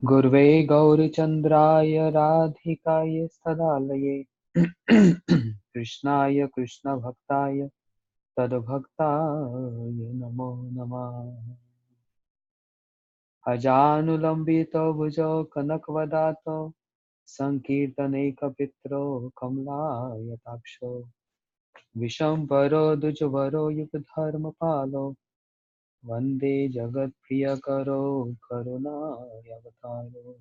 गुर्वे गौरचन्द्राय राधिकाय सदालये कृष्णाय कृष्णभक्ताय तद्भक्ताय नमो नमः। अजानुलम्बितो भुजौ कनकवदातो सङ्कीर्तनैकपित्रो कमलायताक्षो विशम्बरो द्विजवरो युगधर्मपालो वन्दे जगत्प्रियकरो करुणावतारो।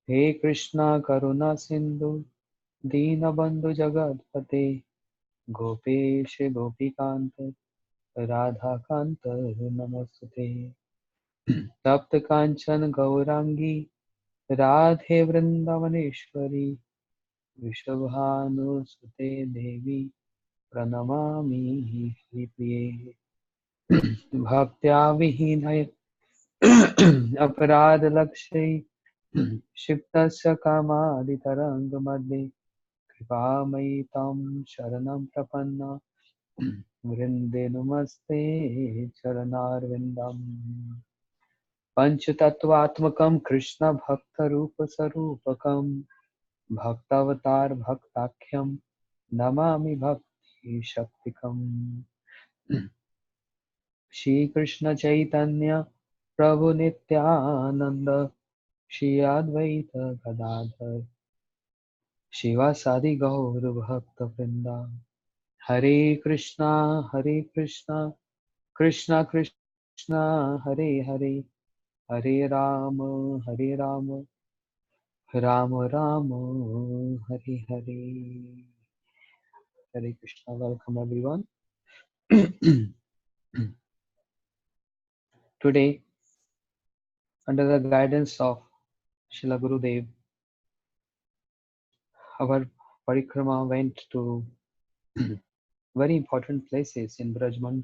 हे कृष्णा करुणा सिन्धु दीनबन्धु जगत्पते गोपेश गोपीकान्त राधाकान्त नमोस्तुते। तप्त काञ्चन गौराङ्गी राधे वृन्दावनेश्वरी वृषभानुसुते देवी प्रणमामि हरिप्रिये। भक्त्या विहीनय अपराधलक्ष्यै क्षिप्तस्य कामादितरङ्गमध्ये कृपामयि तं शरणं प्रपन्न वृन्दे नमस्ते चरणारविन्दम्। पञ्चतत्त्वात्मकं कृष्णभक्तरूपस्वरूपकं भक्तावतार भक्ताख्यं नमामि भक्तिशक्तिकम्। श्रीकृष्ण चैतन्य प्रभु नित्यानंद श्री अद्वैत गदाधर शिवासादि गौर भक्त वृंदा। हरे Krishna Krishna Krishna Hare Hare Hare Ram Ram Ram Hare Hare. Hare Krishna, welcome everyone. Today, under the guidance of Srila Gurudev, our Parikrama went to very important places in Brajmand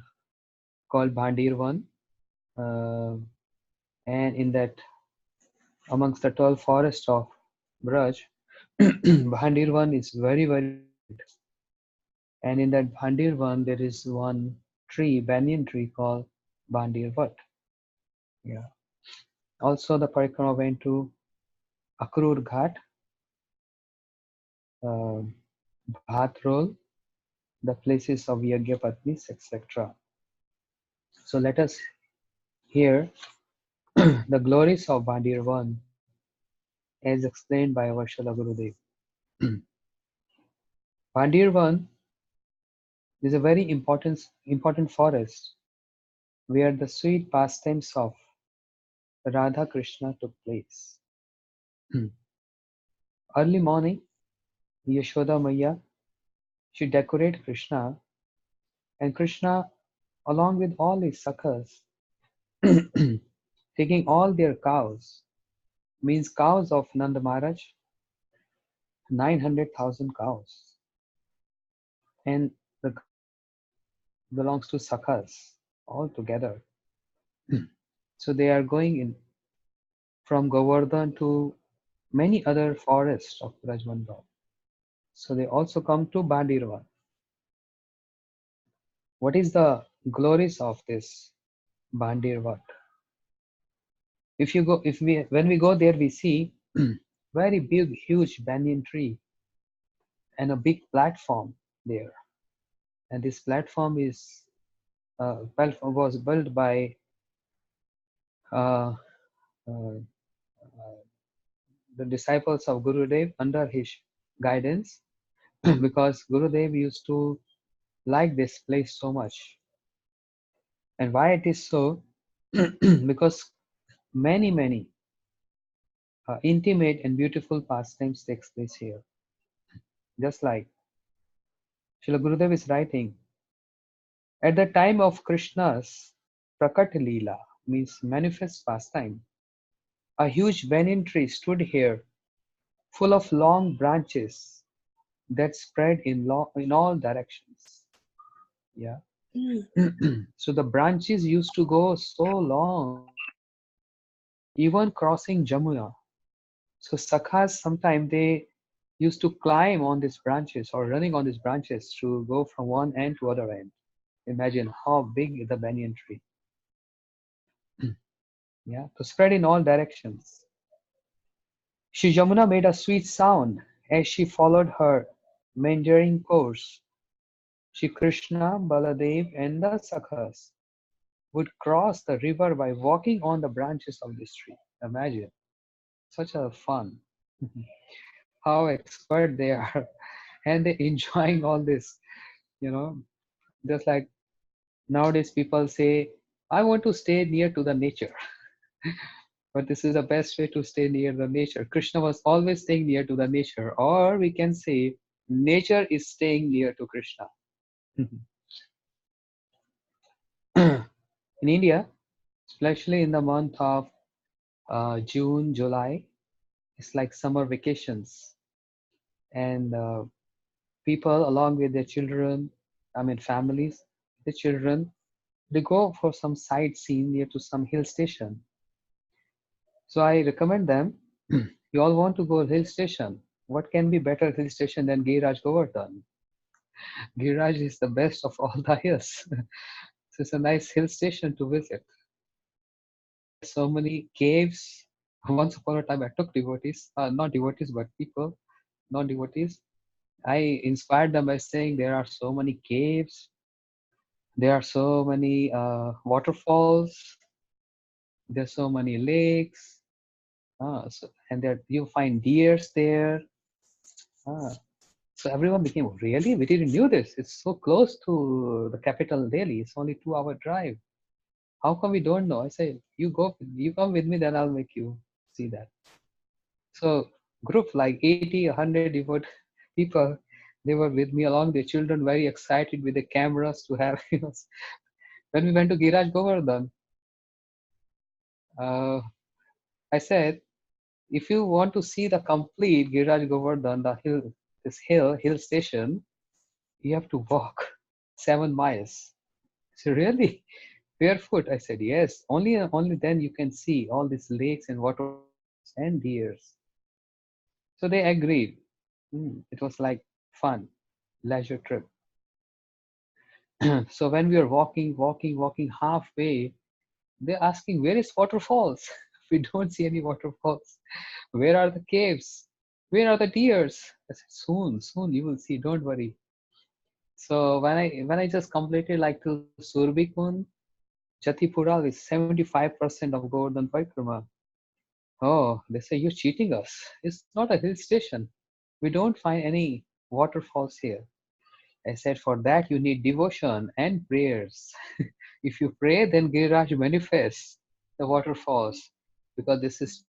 called Bhandirvan, and in that amongst the 12 forests of Braj, Bhandirvan is very important. And in that Bhandirvan there is one tree, banyan tree called Bhandirvat. Yeah. Also the Parikrama went to Akrur Ghat, uh, Bhatrol, the places of Yagyapatnis, etc. So let us hear the glories of Bhandirvan as explained by our Srila Gurudev. Bhandirvan is a very important forest where the sweet pastimes of Radha Krishna took place. Early morning, Yashoda Maya, she decorated Krishna, and Krishna, along with all his suckers, taking all their cows, means cows of Nanda Maharaj, 900,000 cows, and the cows belongs to Sakhas all together. So they are going in from Govardhan to many other forests of Rajmandal. So they also come to Bandirvan. What is the glories of this Bandirvat? When we go there, we see very big, huge banyan tree and a big platform there. And this platform was built by uh, uh, the disciples of Gurudev under his guidance, because Gurudev used to like this place so much. And why it is so? Because many intimate and beautiful pastimes takes place here. Just like Srila Gurudev is writing, at the time of Krishna's Prakat Leela, means manifest pastime, a huge banyan tree stood here, full of long branches that spread in all directions. Yeah. So the branches used to go so long, even crossing Jamuna. So Sakhas sometimes they used to climb on these branches or running on these branches to go from one end to other end. Imagine how big is the banyan tree. Yeah, to spread in all directions. She Yamuna made a sweet sound as she followed her meandering course. She Krishna, Baladev, and the Sakhas would cross the river by walking on the branches of this tree. Imagine, such a fun. How expert they are, and they enjoying all this, you know, just like nowadays people say, I want to stay near to the nature. But this is the best way to stay near the nature. Krishna was always staying near to the nature, or we can say nature is staying near to Krishna. In India, especially in the month of June, July, it's like summer vacations, and people, along with their children, I mean families, the children, they go for some sightseeing near to some hill station. So I recommend them. You all want to go hill station. What can be better hill station than Giriraj Govardhan? Giriraj is the best of all the hills. So it's a nice hill station to visit. There's so many caves. Once upon a time, I took devotees, not devotees, but people, not devotees. I inspired them by saying there are so many caves, there are so many waterfalls, there's so many lakes, and there you find deers there. Uh, so everyone became really. We didn't knew this. It's so close to the capital Delhi. It's only 2 hour drive. How come we don't know? I say you go, you come with me, then I'll make you see that. So group like 80, 100 devout people, they were with me along their children, very excited with the cameras to have, when we went to Giraj Govardhan, uh, I said, if you want to see the complete Giraj Govardhan, the hill, hill station, you have to walk 7 miles. So really, barefoot? I said, yes. Only then you can see all these lakes and waterfalls and deers. So they agreed. It was like fun, leisure trip. So when we were walking halfway, they're asking, where is waterfalls? We don't see any waterfalls. Where are the caves? Where are the deers? I said, soon you will see. Don't worry. So when I just completed like till Surbikun, Jatipural is 75% of Govardhan Parikrama. Oh, they say you're cheating us. It's not a hill station. We don't find any waterfalls here. I said, for that you need devotion and prayers. If you pray, then Giriraj manifests the waterfalls because this is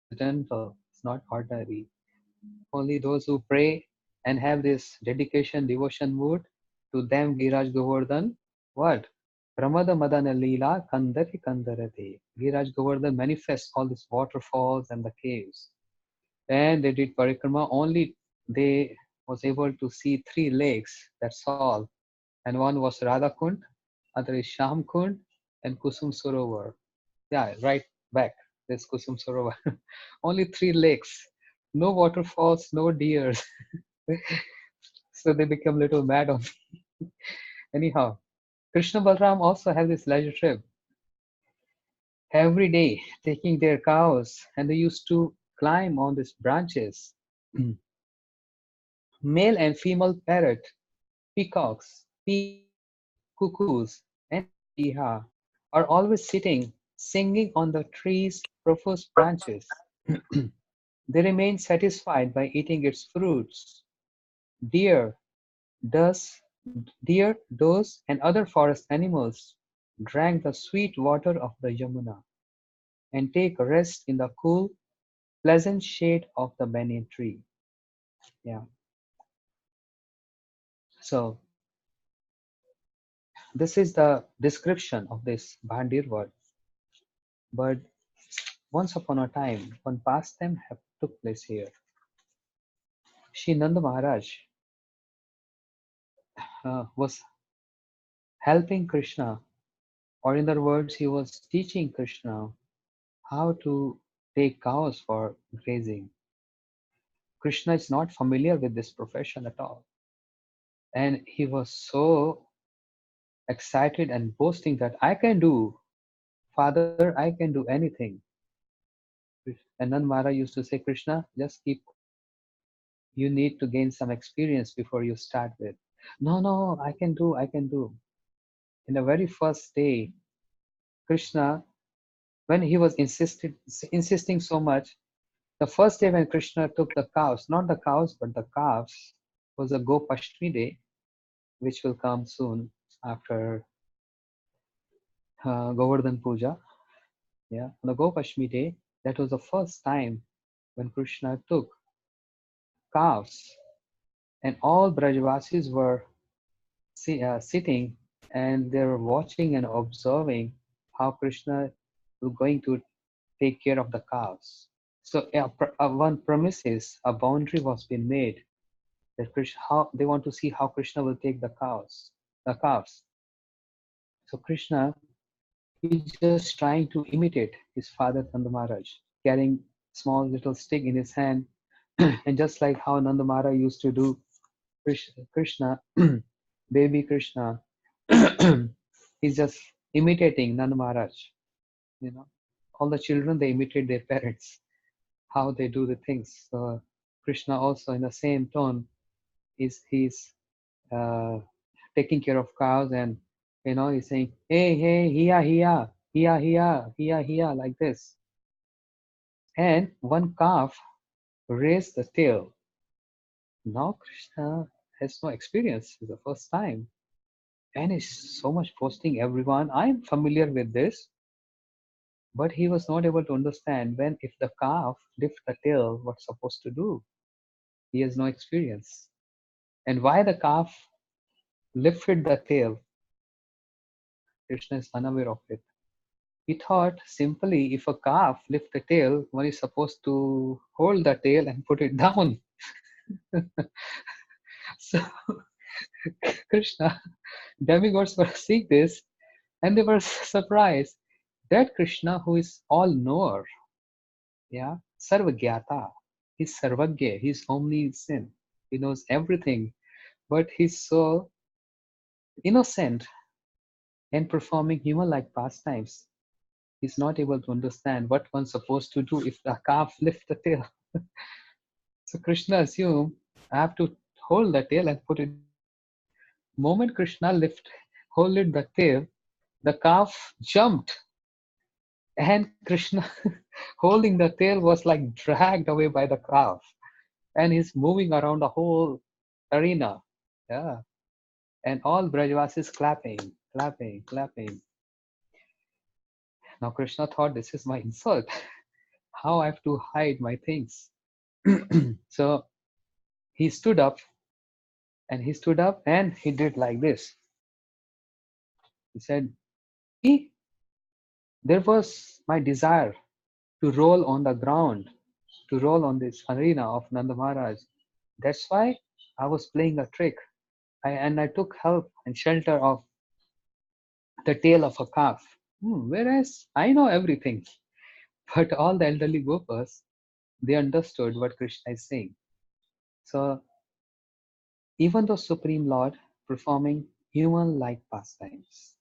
transcendental. It's not ordinary. Only those who pray and have this dedication, devotion mood, to them Giriraj Govardhan, what? Pramada Madana Leela Kandari Kandarate. Giriraj Govardhan manifests all these waterfalls and the caves. And they did parikrama. Only they was able to see 3 lakes. That's all. And one was Radhakund, other is Shamkund, and Kusum Sarovar. Yeah, right back. There's Kusum Sarovar. Only 3 lakes. No waterfalls, no deers. So they become little mad on me. Anyhow, Krishna Balram also have this leisure trip every day, taking their cows, and they used to climb on these branches. Male and female parrot, peacocks, peas, cuckoos, and piha are always sitting, singing on the tree's profuse branches. They remain satisfied by eating its fruits. Deer, does, deer, does, and other forest animals drank the sweet water of the Yamuna and take rest in the cool, pleasant shade of the banyan tree. Yeah. So this is the description of this Bhandir word. But once upon a time, one pastime took place here. Shri Nanda Maharaj was helping Krishna, or in other words, he was teaching Krishna how to take cows for grazing. Krishna is not familiar with this profession at all. And he was so excited and boasting that I can do Father, I can do anything. And Nand Maharaj used to say, Krishna, just keep quiet. You need to gain some experience before you start with. No, no, I can do. In the very first day, Krishna, when he was insisting so much, the first day when Krishna took the cows, not the cows, but the calves, was a Gopashtami day, which will come soon after Govardhan Puja. Yeah, on the Gopashtami day, that was the first time when Krishna took calves, and all Brajvasis were sitting and they were watching and observing how Krishna was going to take care of the cows. So one premises, a boundary was being made that Krishna, how they want to see how Krishna will take the calves. So Krishna, he's just trying to imitate his father Nanda Maharaj, carrying small little stick in his hand, and just like how Nanda Maharaj used to do, Krishna, baby Krishna, he's just imitating Nanda Maharaj. You know, all the children they imitate their parents, how they do the things. So Krishna also in the same tone is he's uh, taking care of cows, and he's saying, hey, hey, here, here, here, here, here, here, like this. And one calf raised the tail. Now Krishna has no experience. It's the first time. And he's so much posting everyone. I'm familiar with this. But he was not able to understand when if the calf lifts the tail, what's supposed to do. He has no experience. And why the calf lifted the tail, Krishna is unaware of it. He thought simply if a calf lifts the tail, one is supposed to hold the tail and put it down. So Krishna, demigods were seeing this and they were surprised that Krishna, who is all knower, yeah, Sarvagyata, he's Sarvagya, he's omniscient, he knows everything, but he's so innocent and performing human like pastimes. He's not able to understand what one's supposed to do if the calf lifts the tail. So Krishna assumed I have to hold the tail and put it down. Moment Krishna holded the tail, the calf jumped, and Krishna holding the tail was like dragged away by the calf, and he's moving around the whole arena. Yeah, and all Brajvasis clapping, clapping, clapping. Now Krishna thought this is my insult. How I have to hide my things. So he stood up and he did like this. He said, see, there was my desire to roll on the ground, to roll on this arena of Nanda Maharaj. That's why I was playing a trick. And I took help and shelter of the tail of a calf. Whereas I know everything, but all the elderly gopas, they understood what Krishna is saying. So even the Supreme Lord performing human-like pastimes.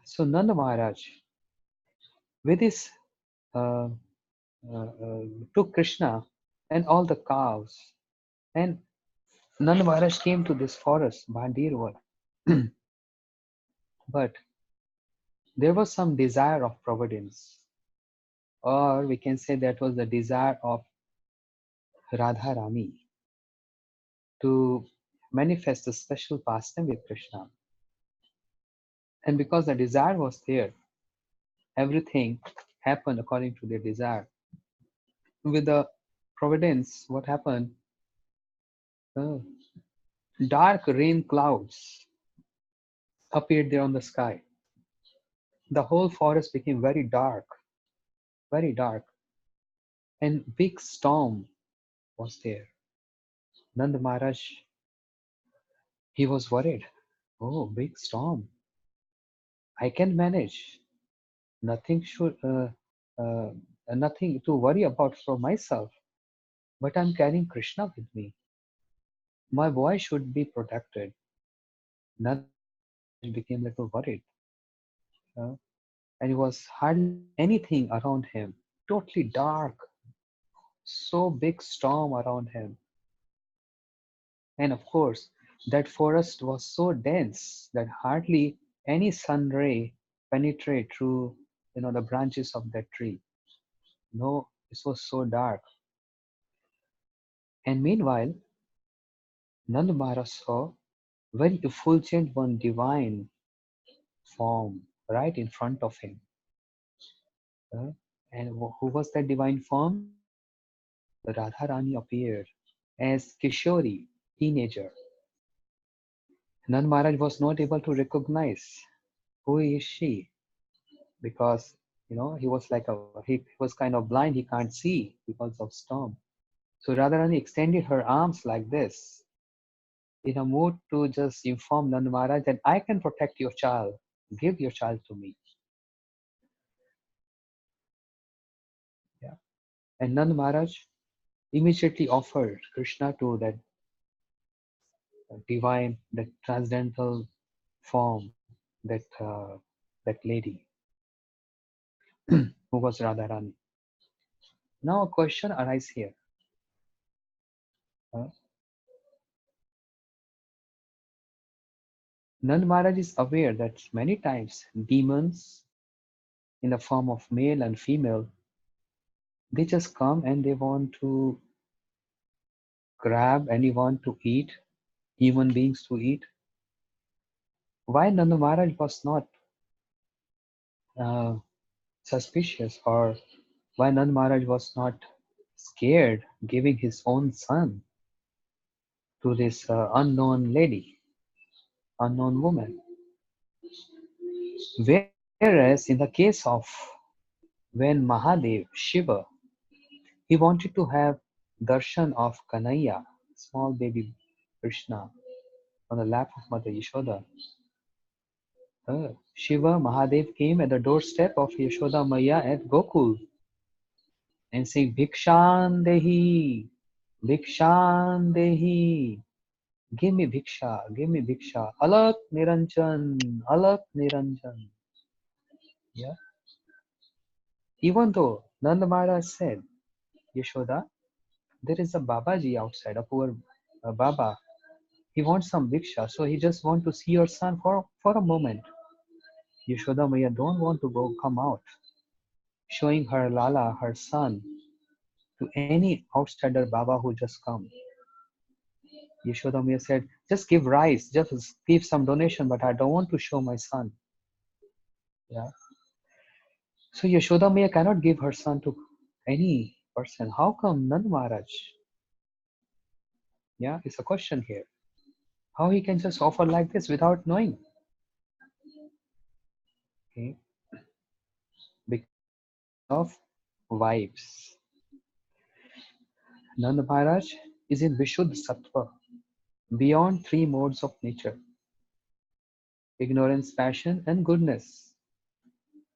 So Nanda Maharaj, with his uh, took Krishna and all the cows, and Nanda Maharaj came to this forest, Bhandirwar. But there was some desire of providence, or we can say that was the desire of Radha Rani to manifest a special pastime with Krishna. And because the desire was there, everything happened according to their desire. With the providence, what happened? Uh, Dark rain clouds appeared there on the sky. The whole forest became very dark, and big storm was there. Nand Maharaj, he was worried. Oh, big storm. I can manage. Nothing should, uh, nothing to worry about for myself. But I'm carrying Krishna with me. My boy should be protected. Nand Maharaj became a little worried. Uh, and it was hardly anything around him. Totally dark, so big storm around him. And of course, that forest was so dense that hardly any sun ray penetrate through the branches of that tree. No, it was so dark. And meanwhile, Nand Maharaj saw very effulgent one divine form right in front of him. Uh, and who was that divine form? Radharani appeared as Kishori, teenager. Nand Maharaj was not able to recognize who is she because he was like he was kind of blind, he can't see because of storm. So Radharani extended her arms like this in a mood to just inform Nand Maharaj that I can protect your child. Give your child to me. Yeah. And Nand Maharaj immediately offered Krishna to that divine, that transcendental form, that lady who was Radharani. Now a question arises here. Uh, Nand Maharaj is aware that many times demons in the form of male and female, they just come and they want to grab anyone to eat, human beings to eat. Why Nanda Maharaj was not uh, suspicious, or why Nand Maharaj was not scared giving his own son to this unknown lady, unknown woman? Whereas in the case of when Mahadev, Shiva, he wanted to have darshan of Kanaya, small baby Krishna, on the lap of Mother Yashoda. Shiva Mahadev came at the doorstep of Yashoda Maya at Gokul and saying, Bhikshan Dehi, Bhikshan Dehi, give me Bhiksha, Alak Niranjan, Alak Niranjan. Yeah. Even though Nanda Maharaj said, Yashoda, there is a Babaji outside, a poor Baba. He wants some Bhiksha, so he just want to see your son for a moment. Yashoda Maya don't want to come out, showing her Lala, her son, to any outsider Baba who just come. Yashoda Maya said, just give rice, just give some donation, but I don't want to show my son. Yeah. So Yashoda Maya cannot give her son to any person. How come Nand Maharaj? Yeah, it's a question here. How he can just offer like this without knowing? Okay. Because of vibes. Nand Maharaj is in Vishuddha Sattva, beyond three modes of nature: ignorance, passion, and goodness.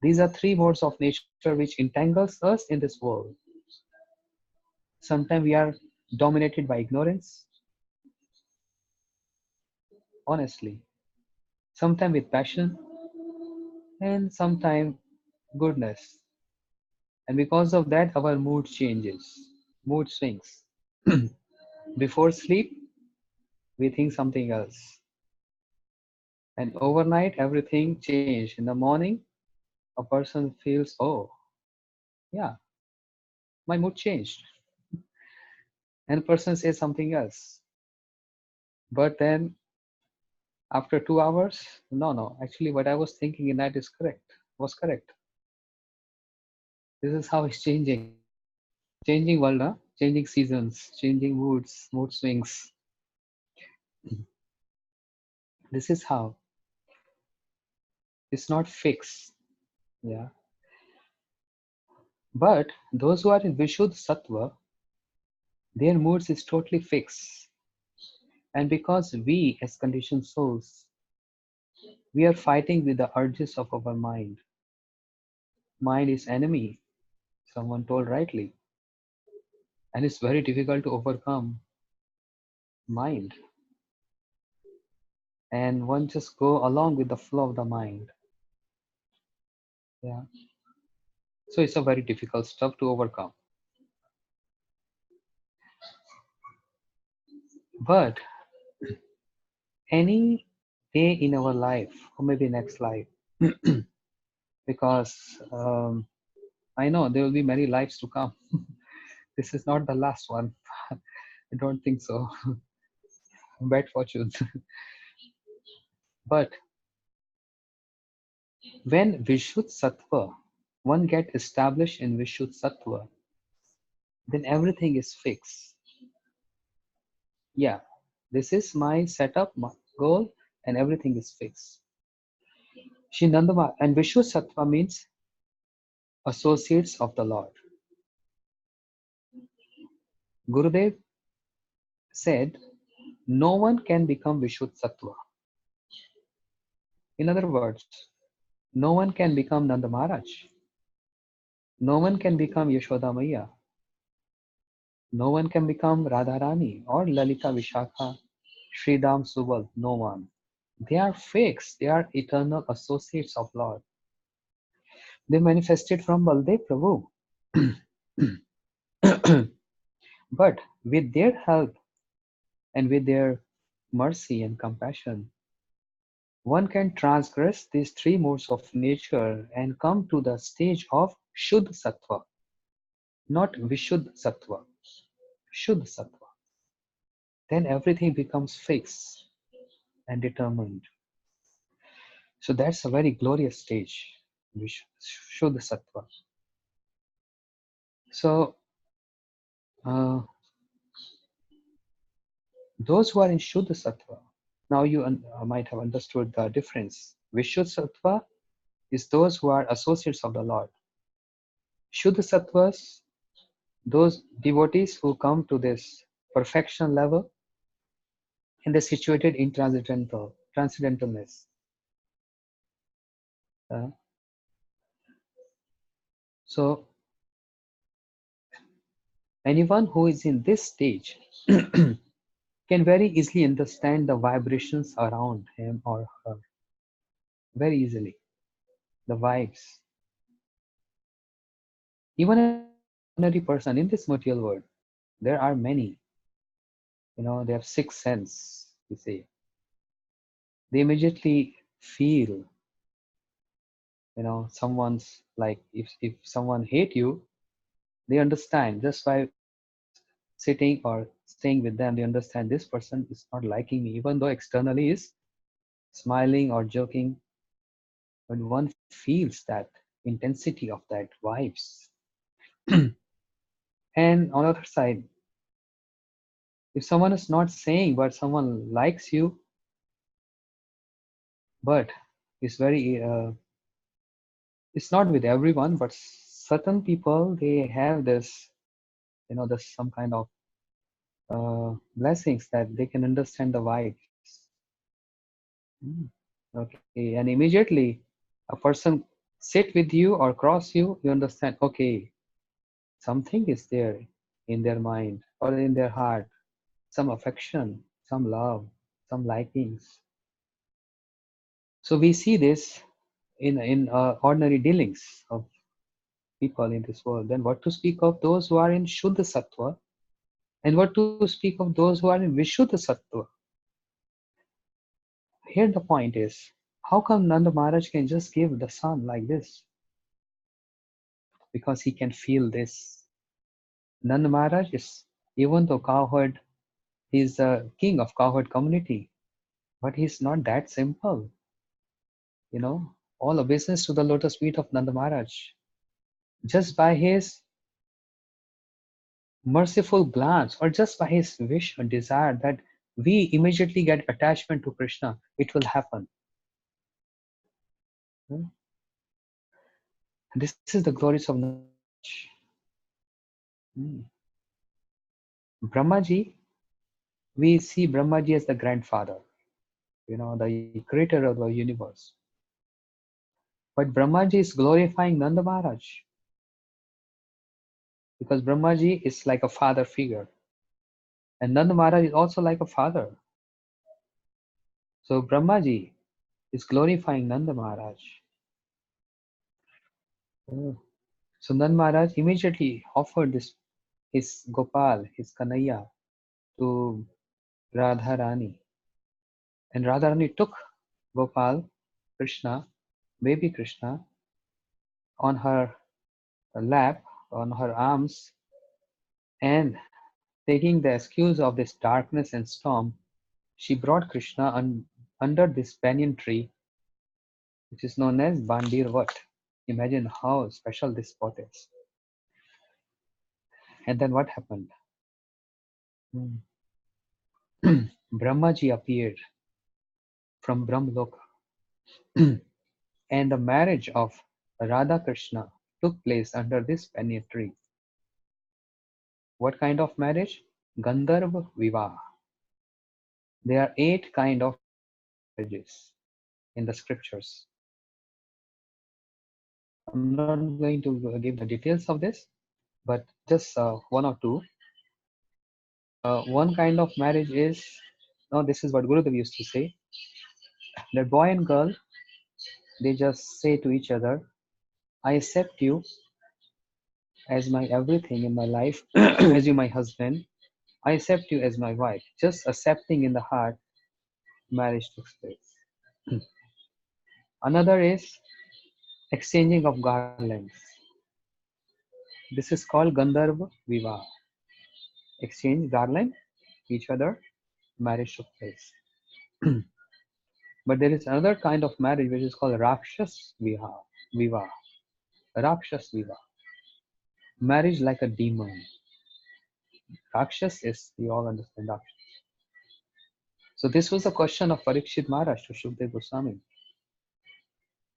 These are three modes of nature which entangles us in this world. Sometimes we are dominated by ignorance, honestly. Sometimes with passion, and sometimes goodness. And because of that, our mood changes, mood swings. Before sleep, we think something else. And overnight, everything changed. In the morning, a person feels, oh, yeah, my mood changed. And person says something else. But then after 2 hours, no, actually what I was thinking in that is correct, was correct. This is how it's changing. Changing world, huh? Changing seasons, changing moods, mood swings. This is how. It's not fixed. Yeah. But those who are in Vishuddha Sattva, their moods is totally fixed. And because we as conditioned souls, we are fighting with the urges of our mind. Mind is enemy, someone told rightly. And it's very difficult to overcome mind. And one just go along with the flow of the mind. Yeah. So it's a very difficult stuff to overcome. But any day in our life, or maybe next life, because I know there will be many lives to come. This is not the last one. I don't think so. Bad fortune. But when Vishuddha Sattva, one get established in Vishuddha Sattva, then everything is fixed. Yeah, this is my setup, my goal, and everything is fixed. Shri Nandama and Vishuddha Sattva means associates of the Lord. Gurudev said, no one can become Vishuddha Sattva. In other words, no one can become Nanda Maharaj. No one can become Yashoda Maya. No one can become Radharani or Lalita Vishakha, Sridham Subal. No one. They are fakes. They are eternal associates of Lord. They manifested from Baldev Prabhu. But with their help and with their mercy and compassion, one can transgress these three modes of nature and come to the stage of Shuddha Sattva, not Vishuddha Sattva, Shuddha Sattva. Then everything becomes fixed and determined. So that's a very glorious stage, Shuddha Sattva. So uh, those who are in Shuddha Sattva, now you might have understood the difference. Vishuddha Sattva is those who are associates of the Lord. Shuddha Sattvas, those devotees who come to this perfection level and they're situated in transcendentalness. Uh, so anyone who is in this stage can very easily understand the vibrations around him or her. Very easily. The vibes. Even an ordinary person in this material world, there are many, they have sixth sense, you say. They immediately feel, someone's like if someone hate you, they understand just by sitting or staying with them, they understand this person is not liking me, even though externally is smiling or joking, but one feels that intensity of that vibes. And on the other side, if someone is not saying but someone likes you, but it's very it's not with everyone, but certain people they have this, there's some kind of blessings that they can understand the vibes. Okay, and immediately a person sit with you or cross you, you understand, okay, something is there in their mind or in their heart, some affection, some love, some likings. So we see this in ordinary dealings of people in this world. Then what to speak of those who are in Shuddha Sattva, and what to speak of those who are in Vishuddha Sattva. Here the point is, how come Nanda Maharaj can just give the sun like this? Because he can feel this. Nanda Maharaj is, even though cowherd, he's the king of cowherd community, but he's not that simple. All obeisance to the lotus feet of Nanda Maharaj. Just by his merciful glance or just by his wish or desire that we immediately get attachment to Krishna, it will happen. Hmm? This is the glories of Nanda Maharaj. Hmm. Brahmaji, we see Brahmaji as the grandfather, the creator of the universe. But Brahmaji is glorifying Nanda Maharaj because Brahmaji is like a father figure. And Nanda Maharaj is also like a father. So Brahmaji is glorifying Nanda Maharaj. Oh. Sundan Maharaj immediately offered this his Gopal, his Kanaya, to Radharani. And Radharani took Gopal, Krishna, baby Krishna, on her lap, on her arms, and taking the excuse of this darkness and storm, she brought Krishna under this banyan tree, which is known as Bandir Vat. Imagine how special this spot is. And then what happened? Hmm. Brahmaji appeared from Brahmaloka, and the marriage of Radha Krishna took place under this banyan tree. What kind of marriage? Gandharva Vivah. There are 8 kind of marriages in the scriptures. I'm not going to give the details of this, but just one or two. One kind of marriage is, no, this is what Gurudev used to say, that boy and girl, they just say to each other, I accept you as my everything in my life, as you my husband. I accept you as my wife. Just accepting in the heart, marriage takes place. Another is exchanging of garlands. This is called Gandharva Vivaha. Exchange garland each other, marriage took place. But there is another kind of marriage which is called Rakshas Vivaha. Rakshas Vivaha. Marriage like a demon. Rakshas is, we all understand Rakshas. So this was a question of Parikshit Maharaj to Shukdev Goswami.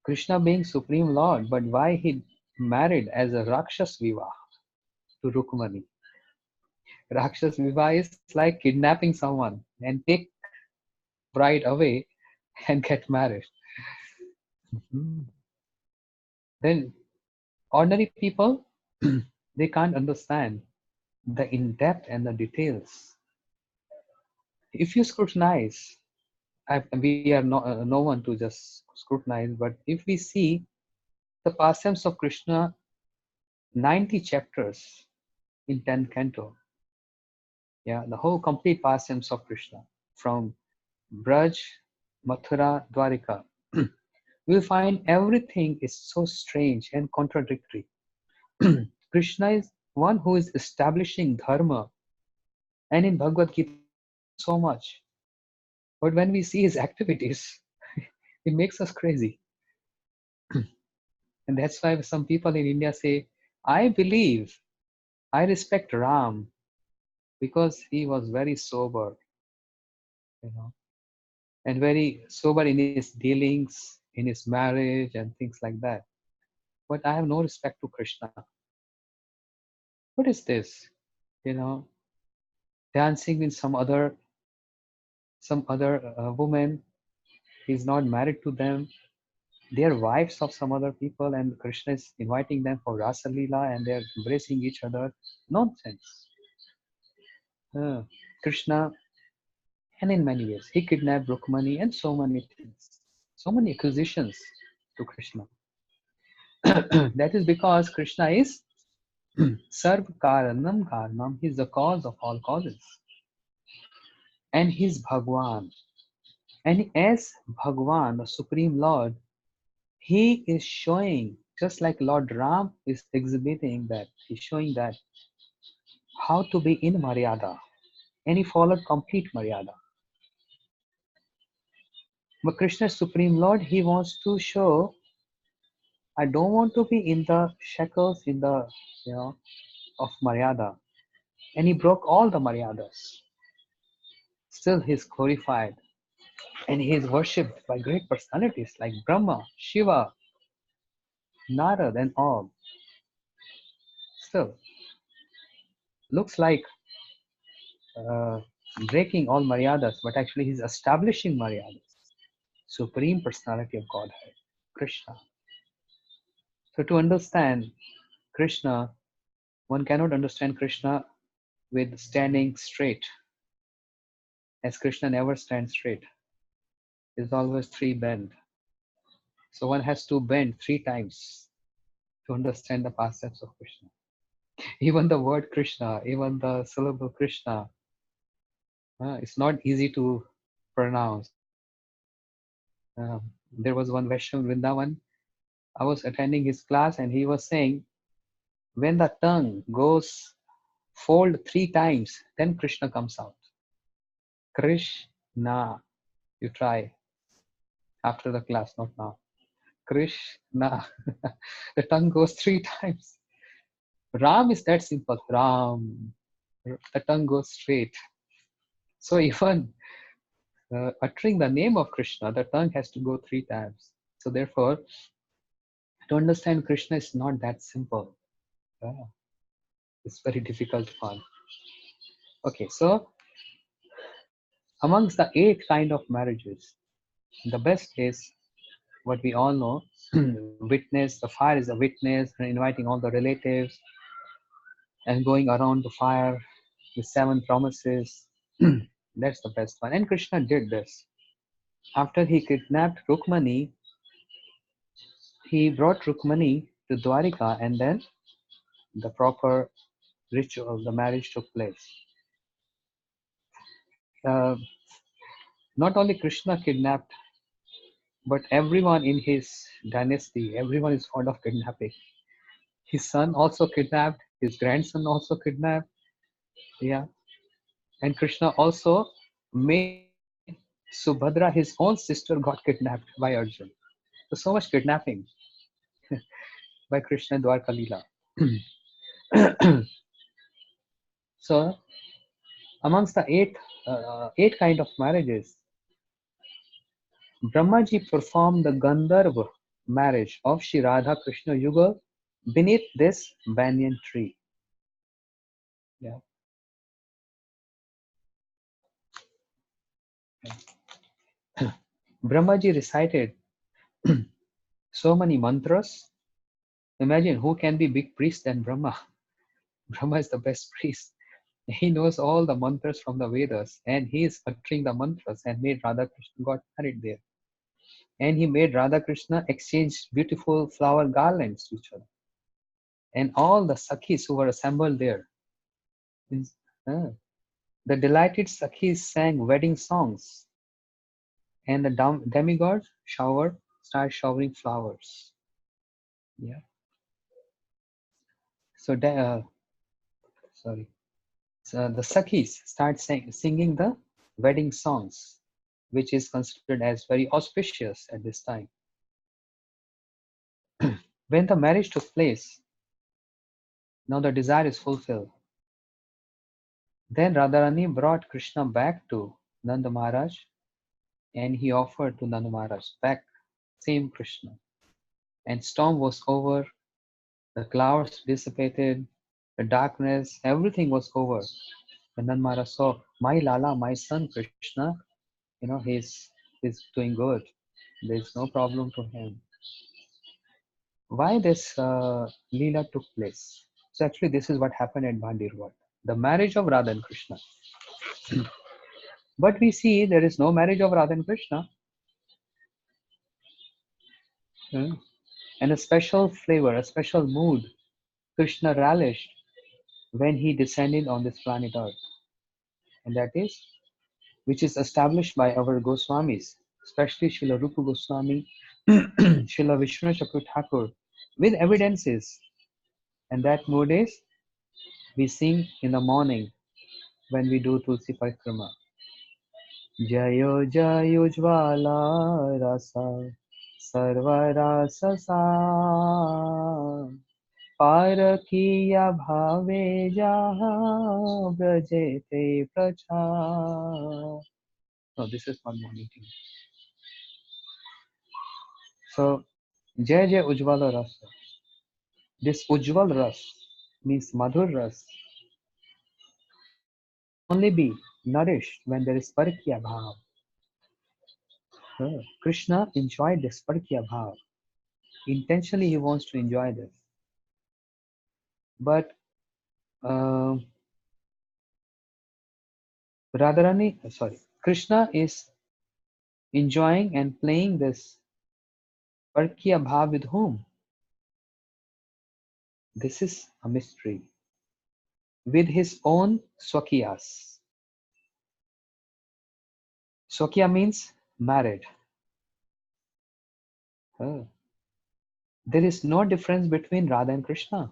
Krishna being Supreme Lord, but why he married as a Rakshas Vivaha to Rukmani? Rakshas Vivaha is like kidnapping someone and take bride away and get married. Mhm. Then ordinary people, they can't understand the in-depth and the details. If you scrutinize, we are no one to just scrutinize, but if we see the pastimes of Krishna, 90 chapters in 10 canto, yeah, the whole complete pastimes of Krishna, from Braj, Mathura, Dwarika, we'll find everything is so strange and contradictory. Krishna is one who is establishing dharma, and in Bhagavad Gita he talks so much. But when we see his activities, it makes us crazy. And that's why some people in India say, I believe, I respect Ram because he was very sober, you know, and very sober in his dealings, in his marriage, and things like that. But I have no respect to Krishna. What is this? You know, dancing with some other woman. He's not married to them. They are wives of some other people, and Krishna is inviting them for Rasa Leela, and they are embracing each other. Nonsense. Krishna, and in many ways, he kidnapped Rukmani and so many things, so many accusations to Krishna. That is because Krishna is Sarv Karanam Karanam, he is the cause of all causes. And he is Bhagwan. And as Bhagwan, the Supreme Lord, he is showing, just like Lord Ram is exhibiting that, he's showing that how to be in Maryada. And he followed complete Maryada. But Krishna, Supreme Lord, he wants to show, I don't want to be in the shackles, in the, of Maryada. And he broke all the Maryadas. Still, he is glorified. And he is worshipped by great personalities like Brahma, Shiva, Narad, and all. Still, looks like uh, breaking all Maryadas, but actually he's establishing Maryadas. Supreme personality of Godhead, Krishna. So to understand Krishna, one cannot understand Krishna with standing straight, as Krishna never stands straight. He's always three bend. So one has to bend 3 times to understand the pastimes of Krishna. Even the word Krishna, even the syllable Krishna, it's not easy to pronounce. There was one Vaishnav Vrindavan. I was attending his class and he was saying, when the tongue goes fold 3 times, then Krishna comes out. Krishna. You try after the class, not now. Krishna. The tongue goes 3 times. Ram is that simple. Ram. The tongue goes straight. So even uttering the name of Krishna, the tongue has to go 3 times. So therefore, to understand Krishna is not that simple. It's very difficult one. Okay, so amongst the 8 kind of marriages, the best is what we all know. Witness, the fire is a witness, and inviting all the relatives and going around the fire with 7 promises. That's the best one. And Krishna did this. After he kidnapped Rukmani, he brought Rukmani to Dwarika, and then the proper ritual, the marriage took place. Uh, Not only Krishna kidnapped, but everyone in his dynasty, everyone is fond of kidnapping. His son also kidnapped, his grandson also kidnapped, yeah. And Krishna also made Subhadra, his own sister, got kidnapped by Arjun. So much kidnapping by Krishna in Dwarka Leela. So amongst the eight kind of marriages, Brahmaji performed the Gandharva marriage of Shri Radha Krishna Yugal beneath this banyan tree. Yeah. Brahmaji recited so many mantras. Imagine who can be big priest than Brahma. Brahma is the best priest. He knows all the mantras from the Vedas, and he is uttering the mantras and made Radha Krishna got married there. And he made Radha Krishna exchange beautiful flower garlands to each other. And all the Sakhis who were assembled there, uh, the delighted Sakhis sang wedding songs, and the demigod started showering flowers. Yeah. So, sorry. So the Sakhis start singing the wedding songs, which is considered as very auspicious at this time. When the marriage took place, now the desire is fulfilled. Then Radharani brought Krishna back to Nanda Maharaj, and he offered to Nanda Maharaj back same Krishna. And storm was over, the clouds dissipated, the darkness, everything was over. And Nanda Maharaj saw, my Lala, my son Krishna, he's doing good. There's no problem to him. Why this Leela took place? So actually this is what happened at Bhandirwad. The marriage of Radha and Krishna. But we see there is no marriage of Radha and Krishna. And a special flavor, a special mood Krishna relished when he descended on this planet Earth. And that is, which is established by our Goswamis, especially Srila Rupa Goswami, Srila Vishnu Chakra Thakur, with evidences. And that mood is, we sing in the morning when we do Tulsi Parikrama. Jayo Jayo Jvala Rasa Sarva Rasa Sa Parakiya Bhave Jaha Brajete Pracha. No, this is one more meeting. So, Jai Jai Ujvala Rasa. This Ujval Ras means Madhur Ras can only be nourished when there is Parakya Bhav. Krishna enjoyed this Parakya Bhav. Intentionally he wants to enjoy this. But Krishna is enjoying and playing this Parakya Bhav with whom? This is a mystery. With his own Swakiyas. Swakiya means married. Oh. There is no difference between Radha and Krishna.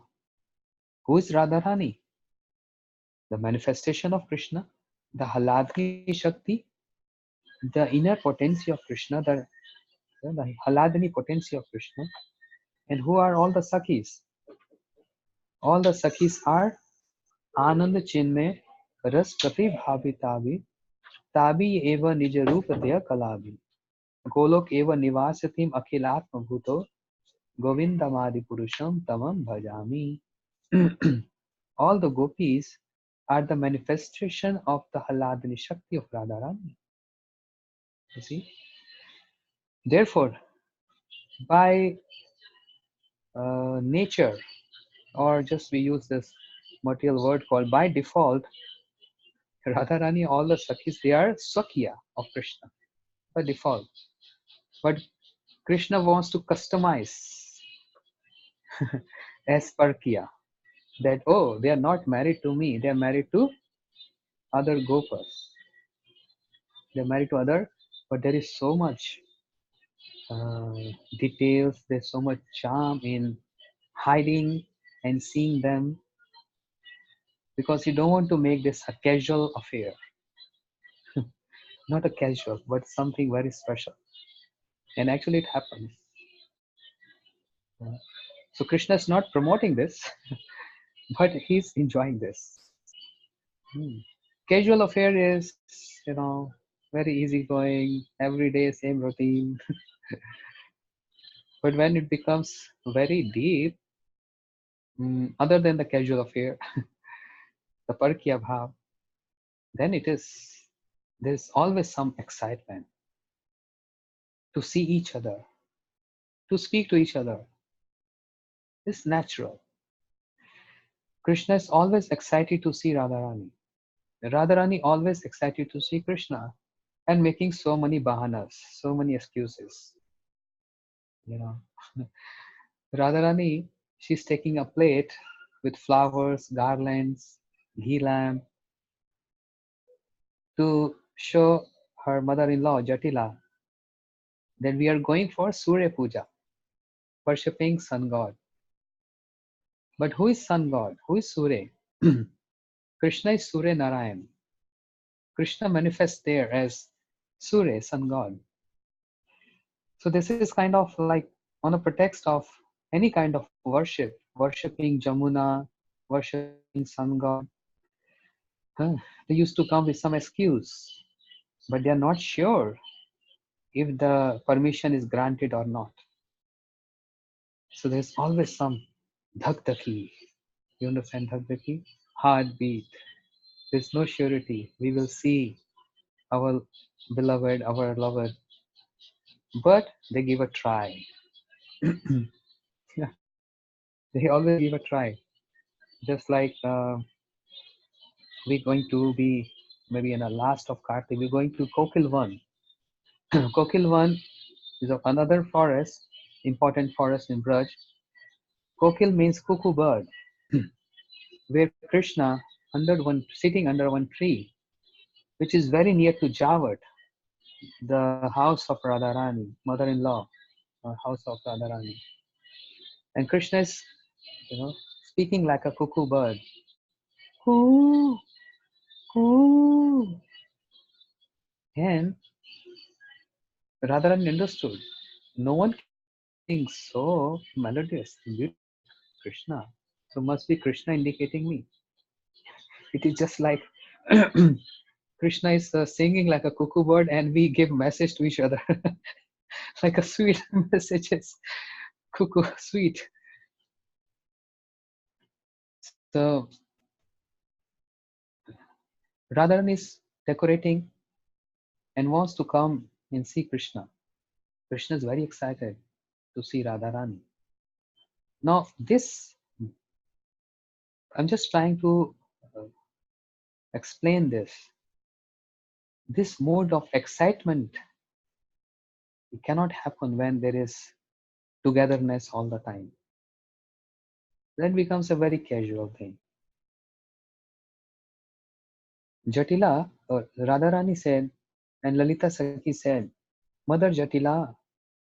Who is Radharani? The manifestation of Krishna, the Haladni Shakti, the inner potency of Krishna, the Haladni potency of Krishna. And who are all the Sakhis? All the Sakhis are Anand Chinmay, Ras Pratibhavi Tabi, Tabi Eva Nija Rupatya Kalabi, Golok Eva Nivasatim Akhilatma Bhuto, Govindamadi Purusham Tamam Bhajami. All the gopis are the manifestation of the Haladni Shakti of Radharani. You see? Therefore, by nature, or just we use this material word called by default, Radharani, all the Sakhis, they are Swakya of Krishna by default. But Krishna wants to customize as per Kiya. That, oh, they are not married to me, they are married to other gopas. They are married to other, but there is so much uh, details, there's so much charm in hiding and seeing them, because you don't want to make this a casual affair. Not a casual, but something very special. And actually, it happens. Uh, So Krishna is not promoting this, but he's enjoying this. Hmm. Casual affair is, very easygoing, every day, same routine. But when it becomes very deep, other than the casual affair, the Parkya Bhav, then there's always some excitement to see each other, to speak to each other. It's natural. Krishna is always excited to see Radharani. Radharani always excited to see Krishna, and making so many bahanas, so many excuses. You know, Radharani, she's taking a plate with flowers, garlands, ghee lamp to show her mother-in-law Jatila that we are going for Surya Puja, worshipping sun god. But who is sun god? Who is Surya? Krishna is Surya Narayan. Krishna manifests there as Surya, sun god. So this is kind of like on a pretext of any kind of worship, worshipping Jamuna, worshipping sun god. They used to come with some excuse, but they are not sure if the permission is granted or not. So there's always some dhak-dhaki. You understand dhak-dhaki? Heartbeat. There's no surety. We will see our beloved, our lover, but they give a try. Yeah, they always give a try. Just like we're going to be maybe in the last of Kartik, we're going to Kokil 1. Kokil 1 is of another forest, important forest in Braj. Kokil means cuckoo bird, where Krishna sitting under one tree, which is very near to Javat, the house of Radharani, mother-in-law, house of Radharani. And Krishna is, speaking like a cuckoo bird. Coo, coo. And Radharani understood. No one can sing so melodious, beautiful, Krishna. So must be Krishna indicating me. It is just like Krishna is singing like a cuckoo bird, and we give message to each other like a sweet messages. Cuckoo, sweet. So Radharan is decorating and wants to come and see Krishna. Krishna is very excited to see Radharani. Now, this, I'm just trying to uh, explain this. This mode of excitement, it cannot happen when there is togetherness all the time. Then becomes a very casual thing. Jatila, or Radharani said, and Lalita Sakhi said, Mother Jatila,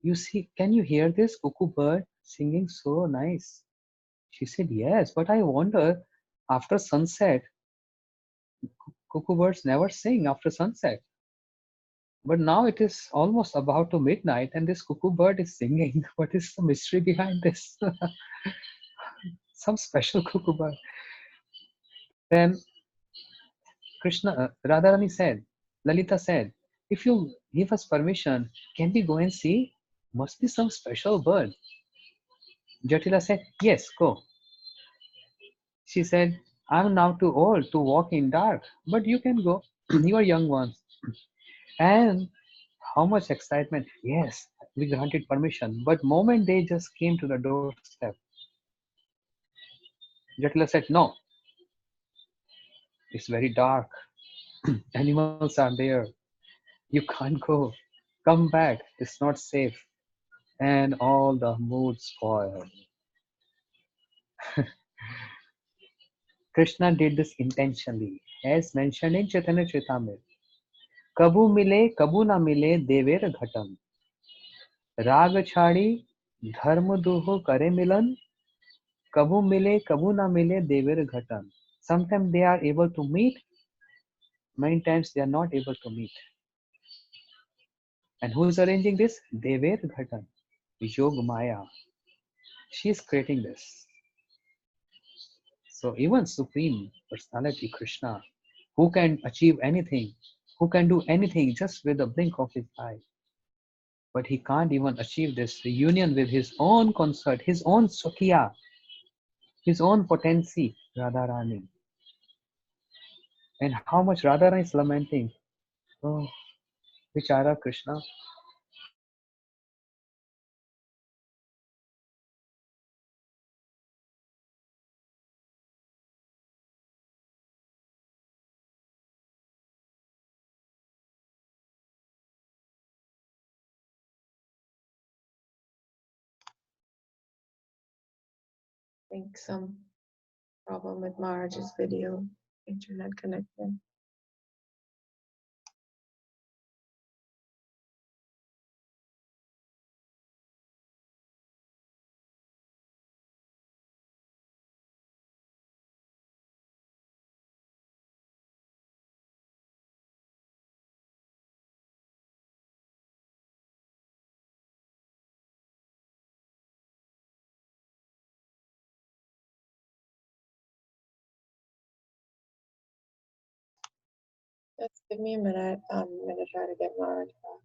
you see, can you hear this cuckoo bird singing so nice? She said, yes, but I wonder, after sunset, cuckoo birds never sing after sunset. But now it is almost about to midnight and this cuckoo bird is singing. What is the mystery behind this? Some special cuckoo bird. Then Radharani said, Lalita said, if you give us permission, can we go and see? Must be some special bird. Jatila said, yes, go. She said, I'm now too old to walk in dark, but you can go. You are young ones. And how much excitement. Yes, we granted permission. But moment they just came to the doorstep, Jatila said, no, it's very dark. Animals are there. You can't go. Come back. It's not safe. And all the mood spoiled. Krishna did this intentionally, as mentioned in Chaitanya Charitamrita. कबू मिले कबू ना मिले देवेर घटम राग छाड़ी धर्म दुह करे मिलन कबू मिले कबू ना मिले देवेर घटम. Sometimes they are able to meet, many times they are not able to meet. And who is arranging this? Dever Ghatan, Yog Maya. She is creating this. So even Supreme Personality Krishna, who can achieve anything, who can do anything just with a blink of his eye, but he can't even achieve this reunion with his own consort, his own Sukhiya, his own potency, Radharani. And how much Radharani is lamenting. Oh, Vichara Krishna. Think some problem with Maharaj's video, internet connection. Just give me a minute. I'm gonna try to get Maharaj back.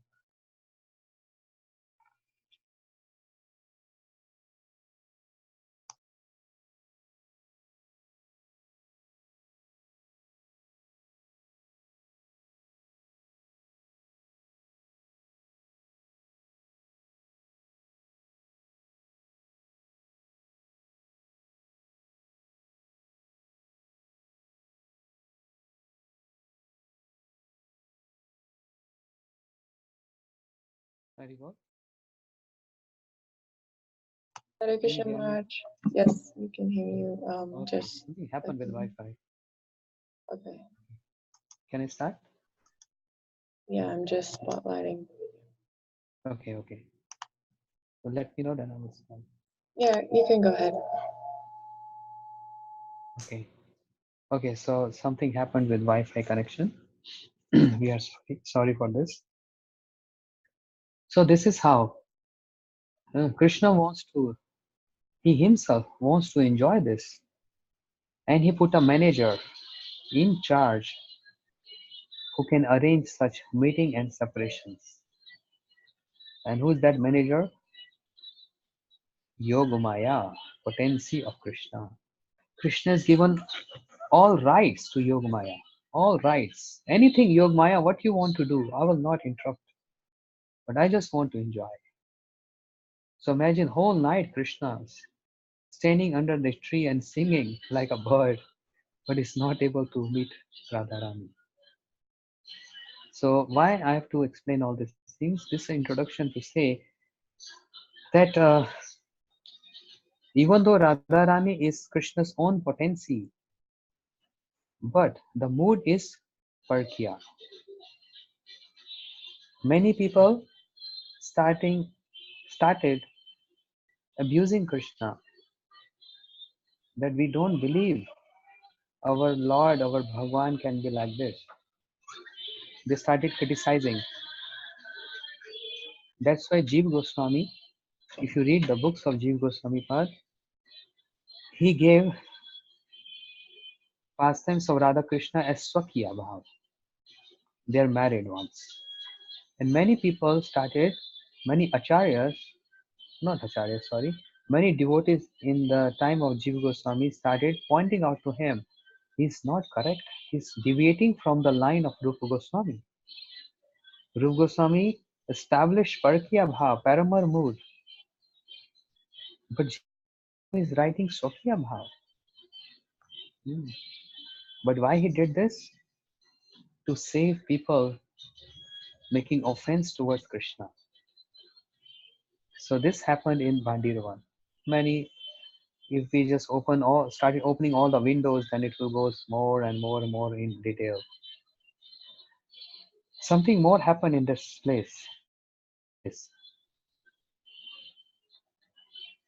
Very good. Hare Can you Krishna hear me? Maharaj. Yes, we can hear you. Okay, Just something happened with Wi-Fi. okay. Can I start? Yeah, I'm just spotlighting. Okay, okay. So let me know then I will start. Yeah, you can go ahead. Okay. Okay, so something happened with Wi-Fi connection. We are sorry for this. So this is how Krishna wants to, he himself wants to enjoy this. And he put a manager in charge who can arrange such meeting and separations. And who is that manager? Yogamaya, potency of Krishna. Krishna has given all rights to Yogamaya. All rights. Anything Yogamaya, what you want to do, I will not interrupt. But I just want to enjoy. So imagine whole night Krishna standing under the tree and singing like a bird, but is not able to meet Radharani. So why I have to explain all these things? This is an introduction to say that Even though Radharani is Krishna's own potency, but the mood is Parkya. Many people started abusing Krishna, that we don't believe our Lord, our Bhagwan can be like this. They started criticizing. That's why Jiva Goswami, if you read the books of Jiva Goswami Pad, he gave pastimes of Radha Krishna as Swakya Bhav. They are married ones. And many people started, many acharyas, not acharyas, sorry, many devotees in the time of Jiva Goswami started pointing out to him, he's not correct. He's deviating from the line of Rupa Goswami. Rupa Goswami established Parkya Bhav, Paramar mood, but Jiva Goswami is writing Swakya Bhav. Hmm. But why he did this? To save people making offense towards Krishna. So this happened in Bandirvan. Many, if we just started opening all the windows, then it will go more and more and more in detail. Something more happened in this place.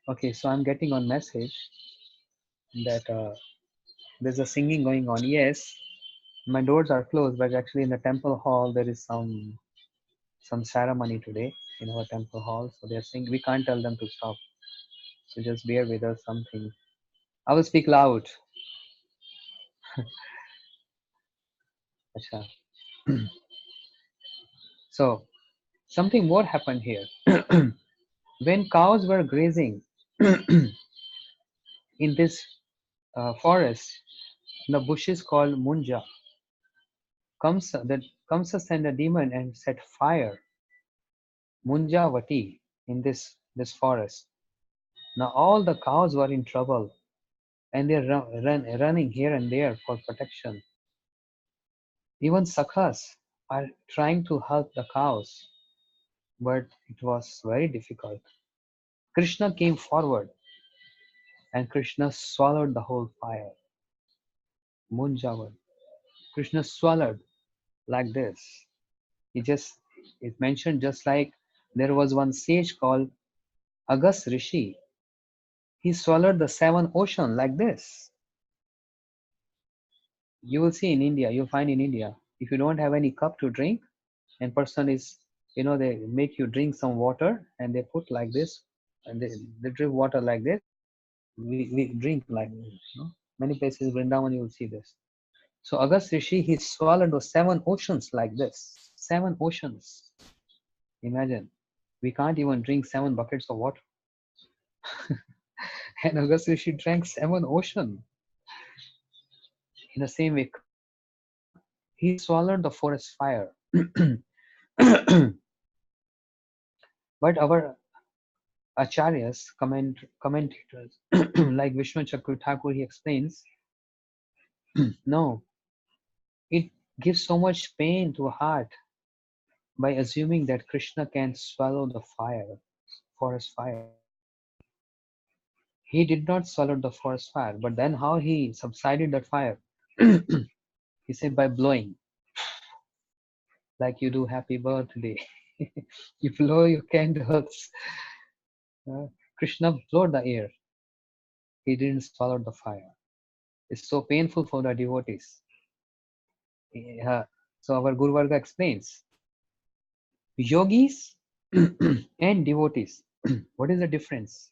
Okay, so I'm getting on message that there's a singing going on. Yes, my doors are closed, but actually in the temple hall there is some ceremony today in our temple hall. So they're singing. We can't tell them to stop. So just bear with us. Something. I will speak loud. Acha. So something more happened here. When cows were grazing in this forest, the bushes called Munja, Kamsa sent a demon and set fire, Munjavati, in this forest. Now all the cows were in trouble and they're running here and there for protection. Even sakhas are trying to help the cows, but it was very difficult. Krishna came forward and Krishna swallowed the whole fire. Munjavat. Krishna swallowed like this. It mentioned just like there was one sage called Agas Rishi. He swallowed the 7 oceans like this. You will see in India, you'll find in India, if you don't have any cup to drink, and person is, they make you drink some water and they put like this, and they drink water like this. We drink like this. Many places in Vrindavan you will see this. So Agas Rishi, he swallowed those 7 oceans like this. 7 oceans. Imagine. We can't even drink 7 buckets of water. And Agas Rishi drank 7 oceans. In the same way, Krishna, he swallowed the forest fire. But our acharyas, commentators, like Vishnu Chakra Thakur, he explains, no, it gives so much pain to a heart by assuming that Krishna can swallow the fire, forest fire. He did not swallow the forest fire, but then how he subsided that fire? He said by blowing, like you do happy birthday. You blow your candles. Krishna blew the air. He didn't swallow the fire. It's so painful for the devotees. Yeah. So our Guru Varga explains, yogis and devotees. What is the difference?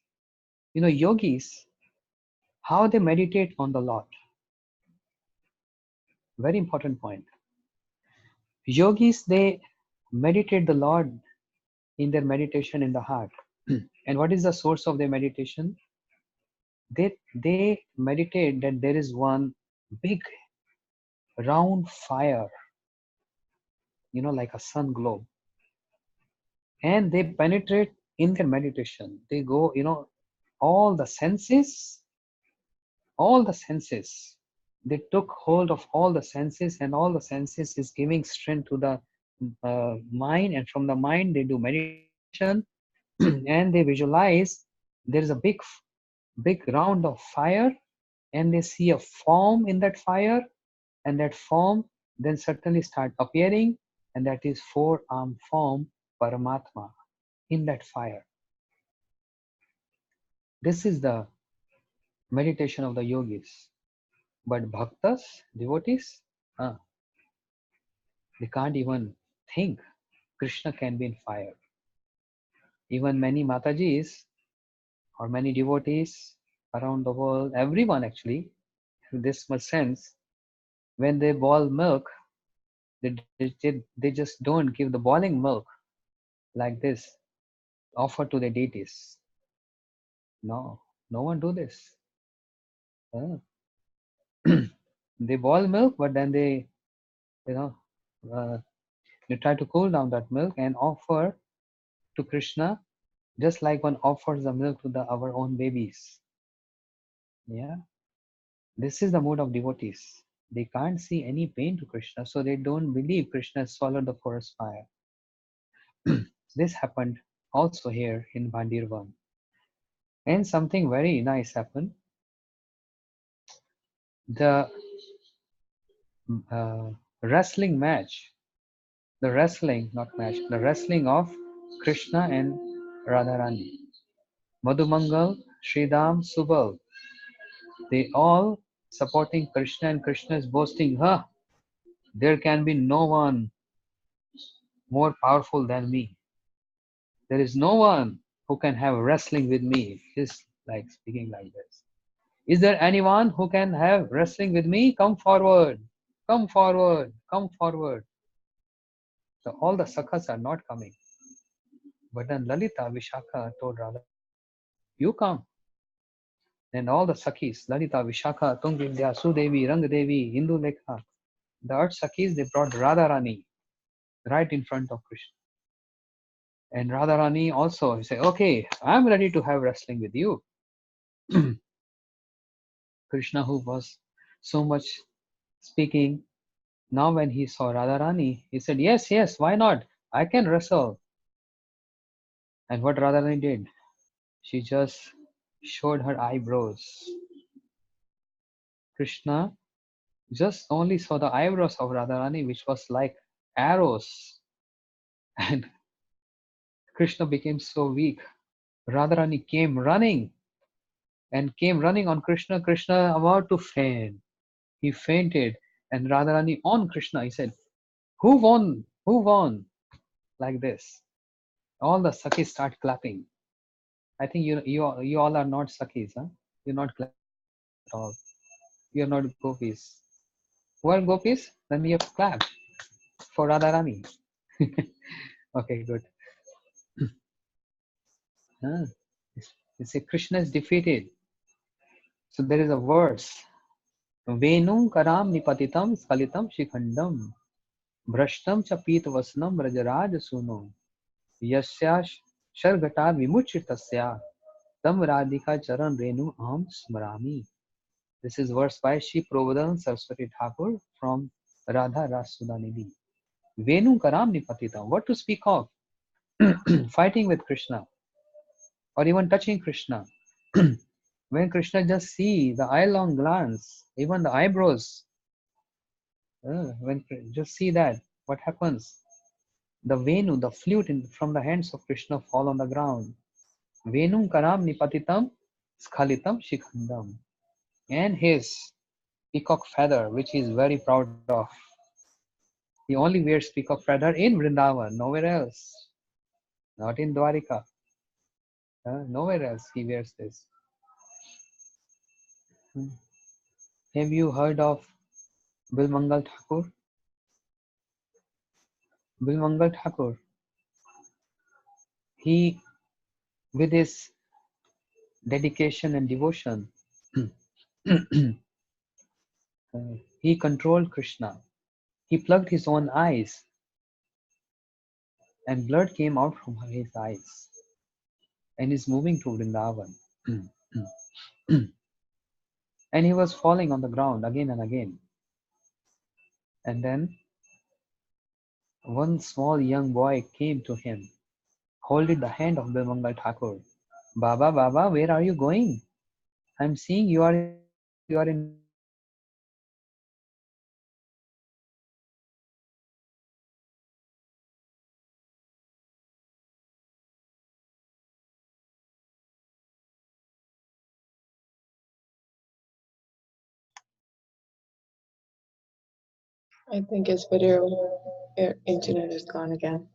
Yogis, how they meditate on the Lord. Very important point. Yogis, they meditate the Lord in their meditation in the heart. And what is the source of their meditation? They meditate that there is one big round fire, like a sun globe. And they penetrate in their meditation. They go, all the senses, they took hold of all the senses, and all the senses is giving strength to the mind, and from the mind they do meditation. And they visualize there is a big big round of fire, and they see a form in that fire, and that form then suddenly start appearing, and that is four-armed form Paramatma in that fire. This is the meditation of the yogis. But bhaktas, devotees, uh, they can't even think Krishna can be in fire. Even many Matajis or many devotees around the world, everyone actually, in this much sense, when they boil milk, they just don't give the boiling milk like this, offer to the deities. No, no one do this. Uh, they boil milk, but then you know, uh, they try to cool down that milk and offer to Krishna, just like one offers the milk to our own babies. Yeah, this is the mood of devotees. They can't see any pain to Krishna, so they don't believe Krishna swallowed the forest fire. This happened also here in Bandirvan. And something very nice happened. The wrestling match, the wrestling, not match, the wrestling of Krishna and Radharani. Madhumangal, Sridham, Subal, they all supporting Krishna, and Krishna is boasting, huh, there can be no one more powerful than me. There is no one who can have wrestling with me. He's like speaking like this. Is there anyone who can have wrestling with me? Come forward. Come forward. Come forward. So all the sakhas are not coming. But then Lalita Vishakha told Radharani, you come. And all the sakhis, Lalita, Vishakha, Tungvindya, Sudevi, Rangadevi, Hindu Lekha, the earth sakhis, they brought Radharani right in front of Krishna. And Radharani also, he said, okay, I'm ready to have wrestling with you. Krishna, who was so much speaking, now when he saw Radharani, he said, yes, yes, why not? I can wrestle. And what Radharani did, she just showed her eyebrows. Krishna just only saw the eyebrows of Radharani, which was like arrows. And Krishna became so weak. Radharani came running on Krishna. Krishna about to faint. He fainted. And Radharani on Krishna, he said, who won? Who won? Like this. All the Sakhis start clapping. I think you all are not Sakhis, huh? You're not clapping at all. You're not gopis. Who are gopis? Then you have to clap for Radharani. Okay, good. Huh? You say Krishna is defeated. So there is a verse. Venum karam nipatitam skalitam shikhandam भ्रष्टम च पीतवसनम ब्रजराज सुनो यस्या शर्घटा विमुच्यतस्या तम राधिका चरण Renu aham smrami. This is verse by Shri Prabodhan Saraswati Thakur from Radha Rasudanidhi. Venu karam nipatitam. What to speak of? Fighting with Krishna or even touching Krishna. When Krishna just see the eye long glance, even the eyebrows, when just see that, what happens? The Venu, the flute from the hands of Krishna fall on the ground. Venum karam nipatitam skalitam shikhandam. And his peacock feather, which he is very proud of. He only wears peacock feather in Vrindavan, nowhere else. Not in Dwarika. Nowhere else he wears this. Have you heard of Bilmangal Thakur? Bilmangal Thakur. He, with his dedication and devotion, he controlled Krishna. He plugged his own eyes, and blood came out from his eyes, and is moving to Vrindavan. And he was falling on the ground again and again. And then one small young boy came to him, holding the hand of Bilmangal Thakur. Baba, Baba, where are you going? I'm seeing you are in Mumbai. I think his video internet is gone again.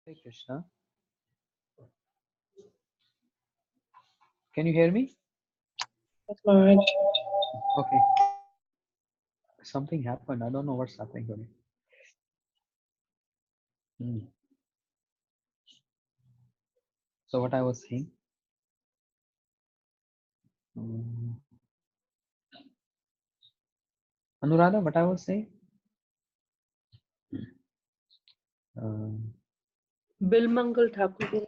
Hey Krishna, can you hear me? That's Maharaj. Okay. Something happened. I don't know what's happening to me. Hmm. So what I was saying, mm, Anuradha, what I was saying. Um, Bilmangal Thakur.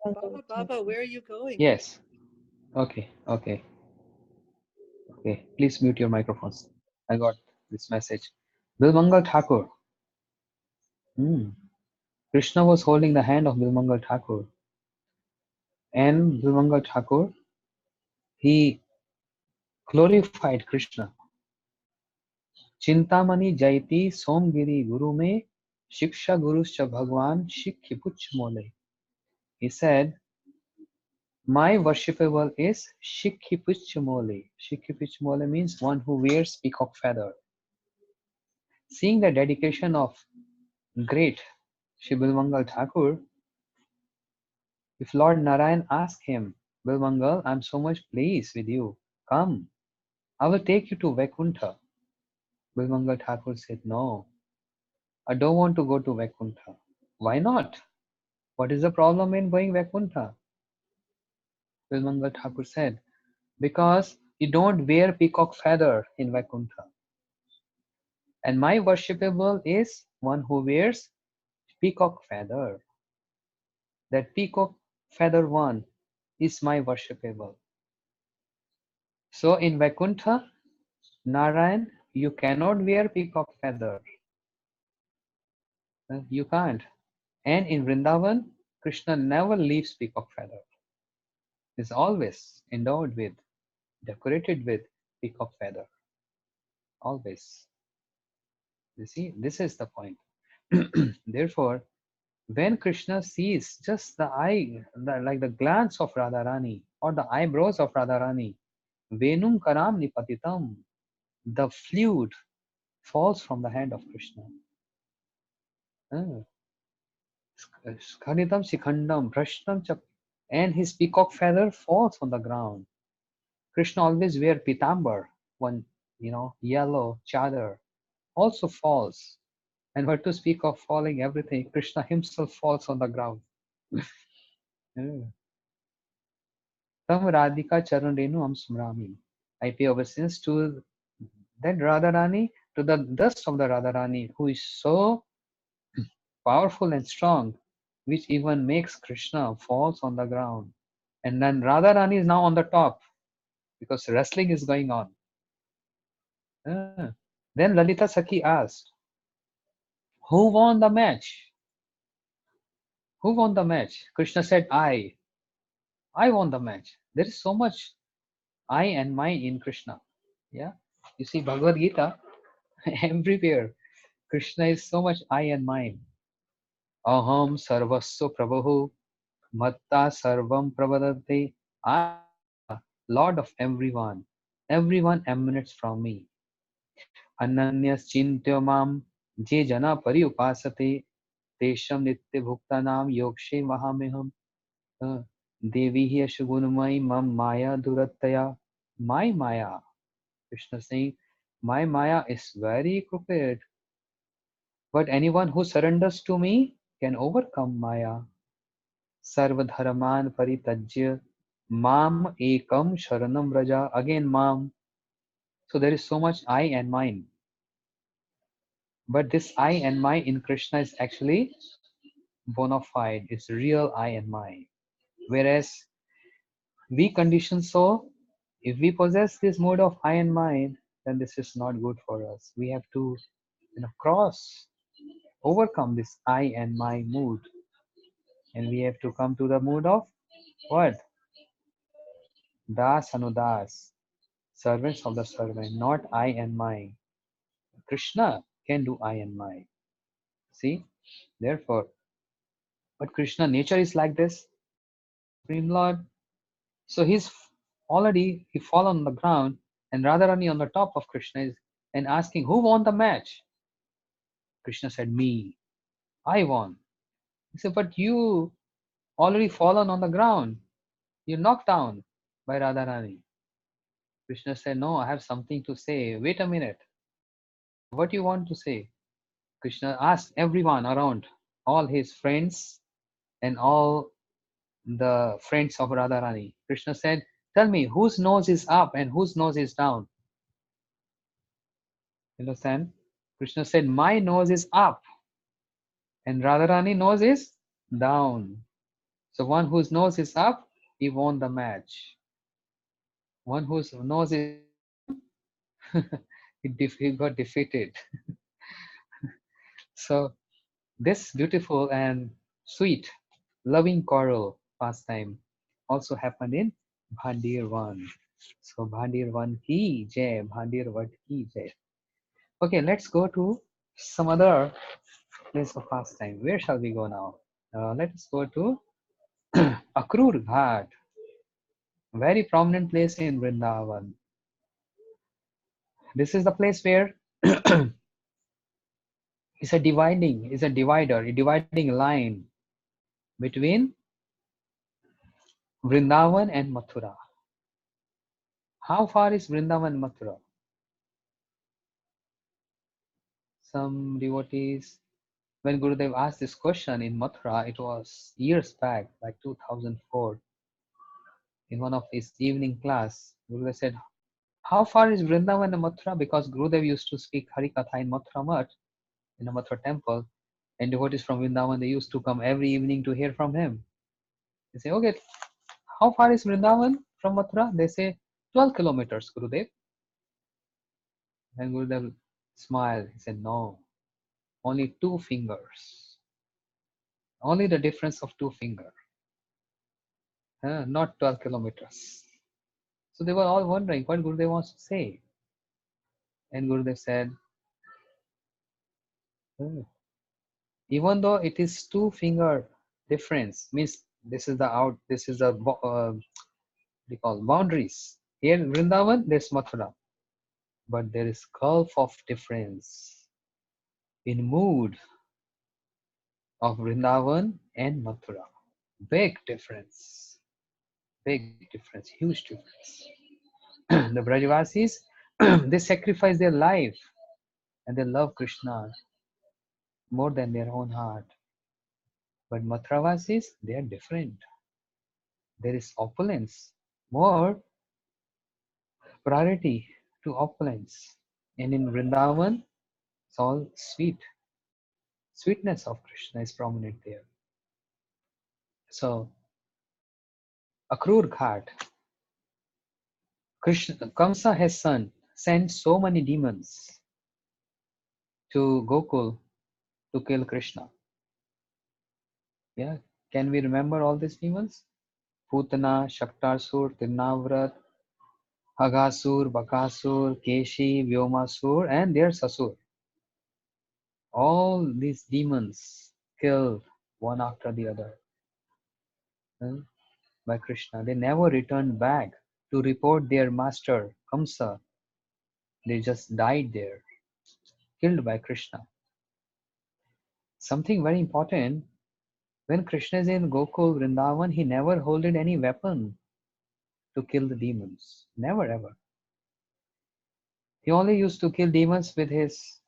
Baba, Baba, where are you going? yes. Okay. Okay. Okay. Please mute your microphones. I got this message. Bilmangal Thakur. Hmm. Krishna was holding the hand of Bilmangal Thakur, and Bilmangal Thakur, he glorified Krishna. Chintamani Jaiti Somgiri Guru me Shiksha Guruscha Bhagwan Shikhi Puch Mole. He said, my worshipable is Shikhi Puch Mole. Shikhi Puch Mole means one who wears peacock feather. Seeing the dedication of great Shri Bilmangal Thakur, if Lord Narayan asked him, Bilmangal, I'm so much pleased with you. Come, I will take you to Vaikuntha. Bilmangal Thakur said, no, I don't want to go to Vaikuntha. Why not? What is the problem in going Vaikuntha? Bilmangal Thakur said, because you don't wear peacock feather in Vaikuntha. And my worshipable is one who wears peacock feather. That peacock feather one is my worshipable. So in Vaikuntha, Narayan, you cannot wear peacock feather. You can't. And in Vrindavan, Krishna never leaves peacock feather. Is always endowed with, decorated with peacock feather. Always. You see, this is the point. Therefore, when Krishna sees just the eye, like the glance of Radharani or the eyebrows of Radharani, Venum Karam Nipatitam, the flute falls from the hand of Krishna. Ah, Skanitam Sikhandam, Prashtam Chap, and his peacock feather falls on the ground. Krishna always wear pitambar, one, yellow chadar, also falls. And what to speak of falling everything, Krishna himself falls on the ground. Tam Radhika Charan Renu Am Smrami. I pay obeisance to that Radharani, to the dust of the Radharani, who is so powerful and strong, which even makes Krishna falls on the ground. And then Radharani is now on the top, because wrestling is going on. Ah. Then Lalita Sakhi asked, who won the match? Who won the match? Krishna said, I won the match. There is so much I and mine in Krishna. Yeah. You see, Bhagavad Gita, everywhere, Krishna is so much I and mine. Aham sarvasva prabhu matta sarvam pravadate. I am the Lord of everyone. Everyone emanates from me. Ananyas chintya mam je jana pari upasate tesham nitya bhuktanam yokshe mahameham. Uh, Devi hi ashugunamai mam maya durattaya. My maya, Krishna saying, my maya is very crooked, but anyone who surrenders to me can overcome maya. Sarvadharman paritajya mam ekam sharanam vraja. Again mam. So there is so much I and mine. But this I and mine in Krishna is actually bona fide. It's real I and mine. Whereas we condition so, if we possess this mode of I and mine, then this is not good for us. We have to, overcome this I and my mood, and we have to come to the mood of what? Das anudas, servants of the servant, not I and my. Krishna can do I and my. See, therefore, but Krishna nature is like this. Supreme Lord. So he fall on the ground, and Radharani on the top of Krishna is and asking who won the match. Krishna said, me. I won. He said, but you already fallen on the ground. You're knocked down by Radharani. Krishna said, no, I have something to say. Wait a minute. What you want to say? Krishna asked everyone around, all his friends and all the friends of Radharani. Krishna said, tell me, whose nose is up and whose nose is down? You understand? Krishna said, my nose is up and Radharani nose is down. So one whose nose is up, he won the match. One whose nose is down, he got defeated. So this beautiful and sweet, loving choral pastime also happened in Bhandir 1. So Bhandir 1 ki jai, Bhandir Vad ki jai. Okay, let's go to some other place of pastime. Where shall we go now? Let us go to Akrur Ghat, very prominent place in Vrindavan. This is the place where is a divider, a dividing line between Vrindavan and Mathura. How far is Vrindavan and Mathura? Some devotees, when Gurudev asked this question in Mathura, it was years back, like 2004, in one of his evening class. Gurudev said, how far is Vrindavan and Mathura? Because Gurudev used to speak Harikatha in Mathura Mutt, in a Mathura temple, and devotees from Vrindavan, they used to come every evening to hear from him. They say, okay, how far is Vrindavan from Mathura? They say, 12 kilometers, Gurudev. And Gurudev smiled. He said, no, only 2 fingers. Only the difference of 2 fingers. Not 12 kilometers. So they were all wondering what Gurudev wants to say. And Gurudev said, even though it is 2 finger difference, means this is the they call boundaries. Here in Vrindavan, there's Mathura. But there is gulf of difference in mood of Vrindavan and Mathura. Big difference, huge difference. The Brajavasis, they sacrifice their life and they love Krishna more than their own heart. But Mathravasis, they are different. There is opulence, more priority to opulence. And in Vrindavan, it's all sweet. Sweetness of Krishna is prominent there. So, Akrur Ghat, Kamsa has sent so many demons to Gokul to kill Krishna. Yeah, can we remember all these demons? Putana, Shaktasur, Tirnavrat, Aghasur, Bakasur, Keshi, Vyomasur, and their Sasur. All these demons killed one after the other uh, by Krishna. They never returned back to report their master, Kamsa. They just died there, killed by Krishna. Something very important, when Krishna is in Gokul, Vrindavan, he never holded any weapon to kill the demons. Never ever. He only used to kill demons with his,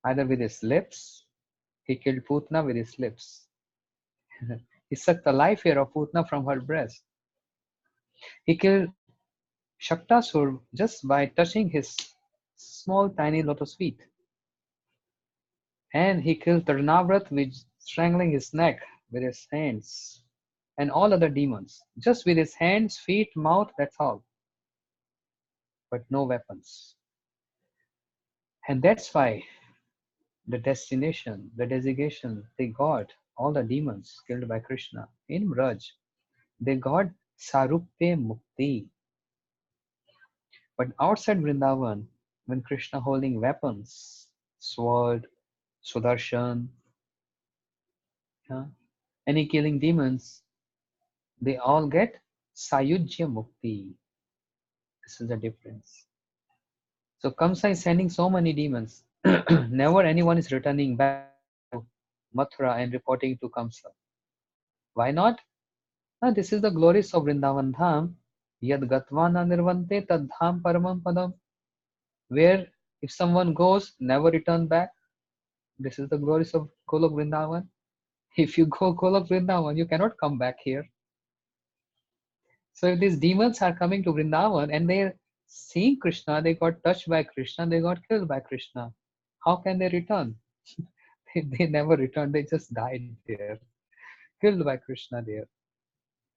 either with his lips. He killed Putna with his lips. He sucked the life hair of Putna from her breast. He killed Shaktasur just by touching his small tiny lotus feet. And he killed Tarnavrat with strangling his neck with his hands. And all other demons, just with his hands, feet, mouth, that's all. But no weapons. And that's why the destination, the designation they got, all the demons killed by Krishna in Vraj, they got Sarupte Mukti. But outside Vrindavan, when Krishna holding weapons, sword, Sudarshan, yeah, any killing demons, they all get Sayujya Mukti. This is the difference. So Kamsa is sending so many demons. Never anyone is returning back to Mathura and reporting to Kamsa. Why not? This is the glories of Vrindavan Dham. Yad Gatvana Nirvante Tad Dham Paramam Padam. Where if someone goes, never return back. This is the glories of Golok Vrindavan. If you go Golok Vrindavan, you cannot come back here. So if these demons are coming to Vrindavan and they're seeing Krishna, they got touched by Krishna, they got killed by Krishna. How can they return? They never returned, they just died there, killed by Krishna there,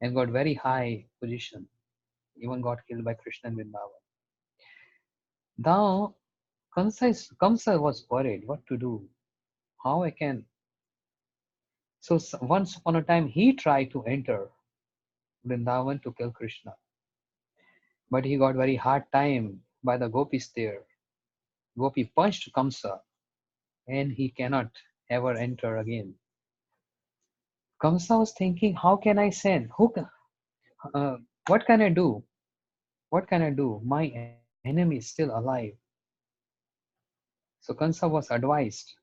and got very high position. Even got killed by Krishna in Vrindavan. Now, Kamsa was worried what to do, how I can. So once upon a time, he tried to enter Vrindavan to kill Krishna. But he got very hard time by the gopis there. Gopi punched Kamsa and he cannot ever enter again. Kamsa was thinking, how can I send? What can I do? What can I do? My enemy is still alive. So Kamsa was advised,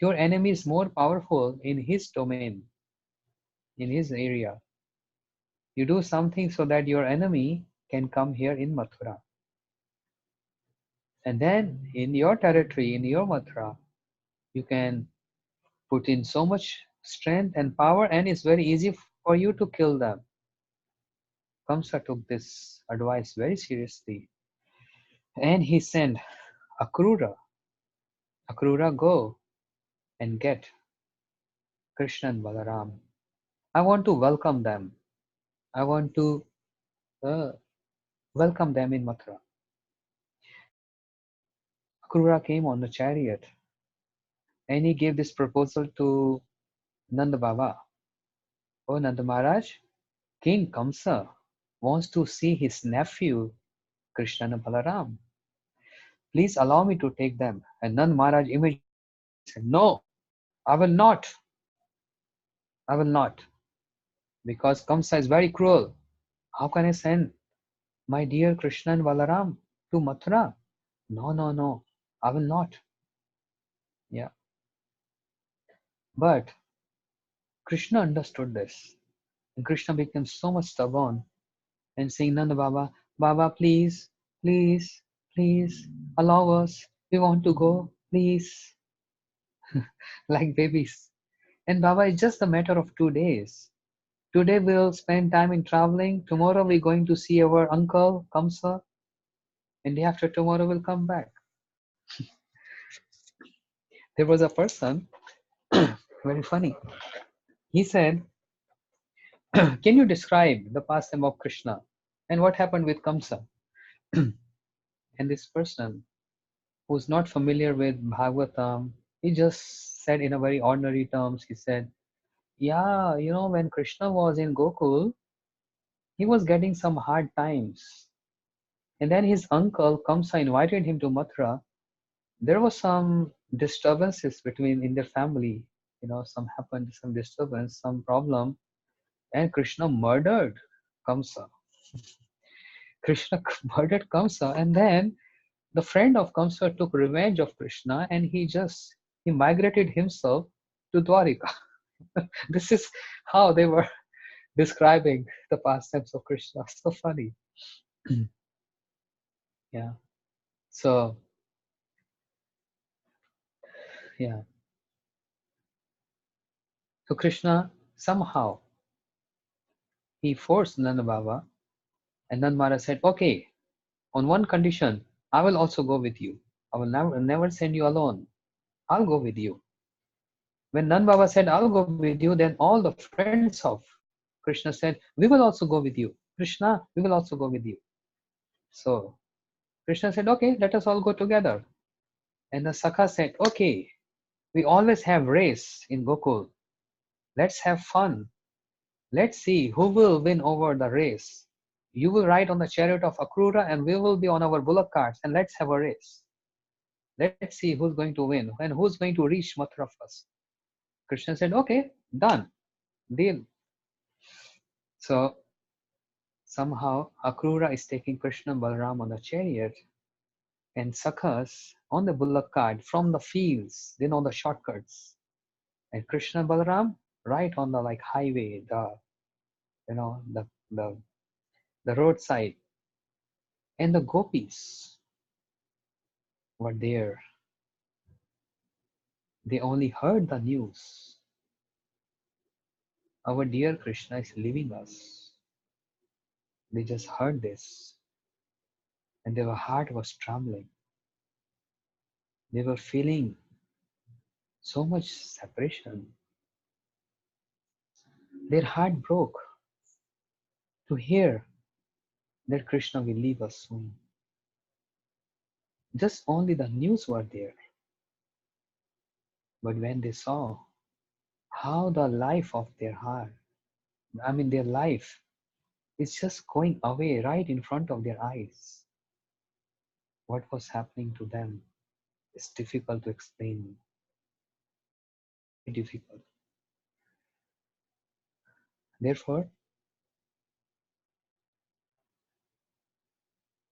your enemy is more powerful in his domain, in his area. You do something so that your enemy can come here in Mathura. And then in your territory, in your Mathura, you can put in so much strength and power, and it's very easy for you to kill them. Kamsa took this advice very seriously and he sent Akrura. Akrura, go and get Krishna and Balaram. I want to welcome them. I want to welcome them in Mathura. Akrura came on the chariot and he gave this proposal to Nanda Baba. Oh, Nanda Maharaj, King Kamsa wants to see his nephew Krishna and Balaram. Please allow me to take them. And Nand Maharaj immediately said, no, I will not. I will not. Because Kamsa is very cruel. How can I send my dear Krishna and Balaram to Mathura? No, no, no. I will not. Yeah. But Krishna understood this. And Krishna became so much stubborn and saying, Nanda Baba, Baba, please, please, please, allow us. We want to go, please. Like babies. And Baba, it's just a matter of 2 days. Today we'll spend time in traveling. Tomorrow we're going to see our uncle, Kamsa. And day after tomorrow we'll come back. There was a person, very funny. He said, can you describe the pastime of Krishna and what happened with Kamsa? And this person who's not familiar with Bhagavatam, he just said in a very ordinary terms, he said, yeah, when Krishna was in Gokul, he was getting some hard times. And then his uncle Kamsa invited him to Mathura. There was some disturbances between in their family. Some disturbance, some problem, and Krishna murdered Kamsa. Krishna murdered Kamsa, and then the friend of Kamsa took revenge of Krishna, and he migrated himself to Dwarika. This is how they were describing the pastimes of Krishna. So funny. Yeah. So yeah. So Krishna somehow he forced Nanda Baba, and Nand Maharaj said, "Okay, on one condition, I will also go with you. I will never send you alone. I'll go with you." When Nand Baba said, "I'll go with you," then all the friends of Krishna said, "We will also go with you. Krishna, we will also go with you." So Krishna said, "Okay, let us all go together." And the Sakha said, "Okay, we always have race in Gokul. Let's have fun. Let's see who will win over the race. You will ride on the chariot of Akrura and we will be on our bullock carts, and let's have a race. Let's see who's going to win and who's going to reach Mathura first." Krishna said, "Okay, done. Deal." So somehow Akrura is taking Krishna and Balaram on the chariot, and Sakhas on the bullock cart from the fields, the shortcuts. And Krishna and Balaram right on the highway, you know the the the roadside. And the gopis were there. They only heard the news. Our dear Krishna is leaving us. They just heard this, and their heart was trembling. They were feeling so much separation. Their heart broke to hear that Krishna will leave us soon. Just only the news were there. But when they saw how the life of their heart, their life is just going away right in front of their eyes, what was happening to them is difficult to explain. Very difficult. Therefore,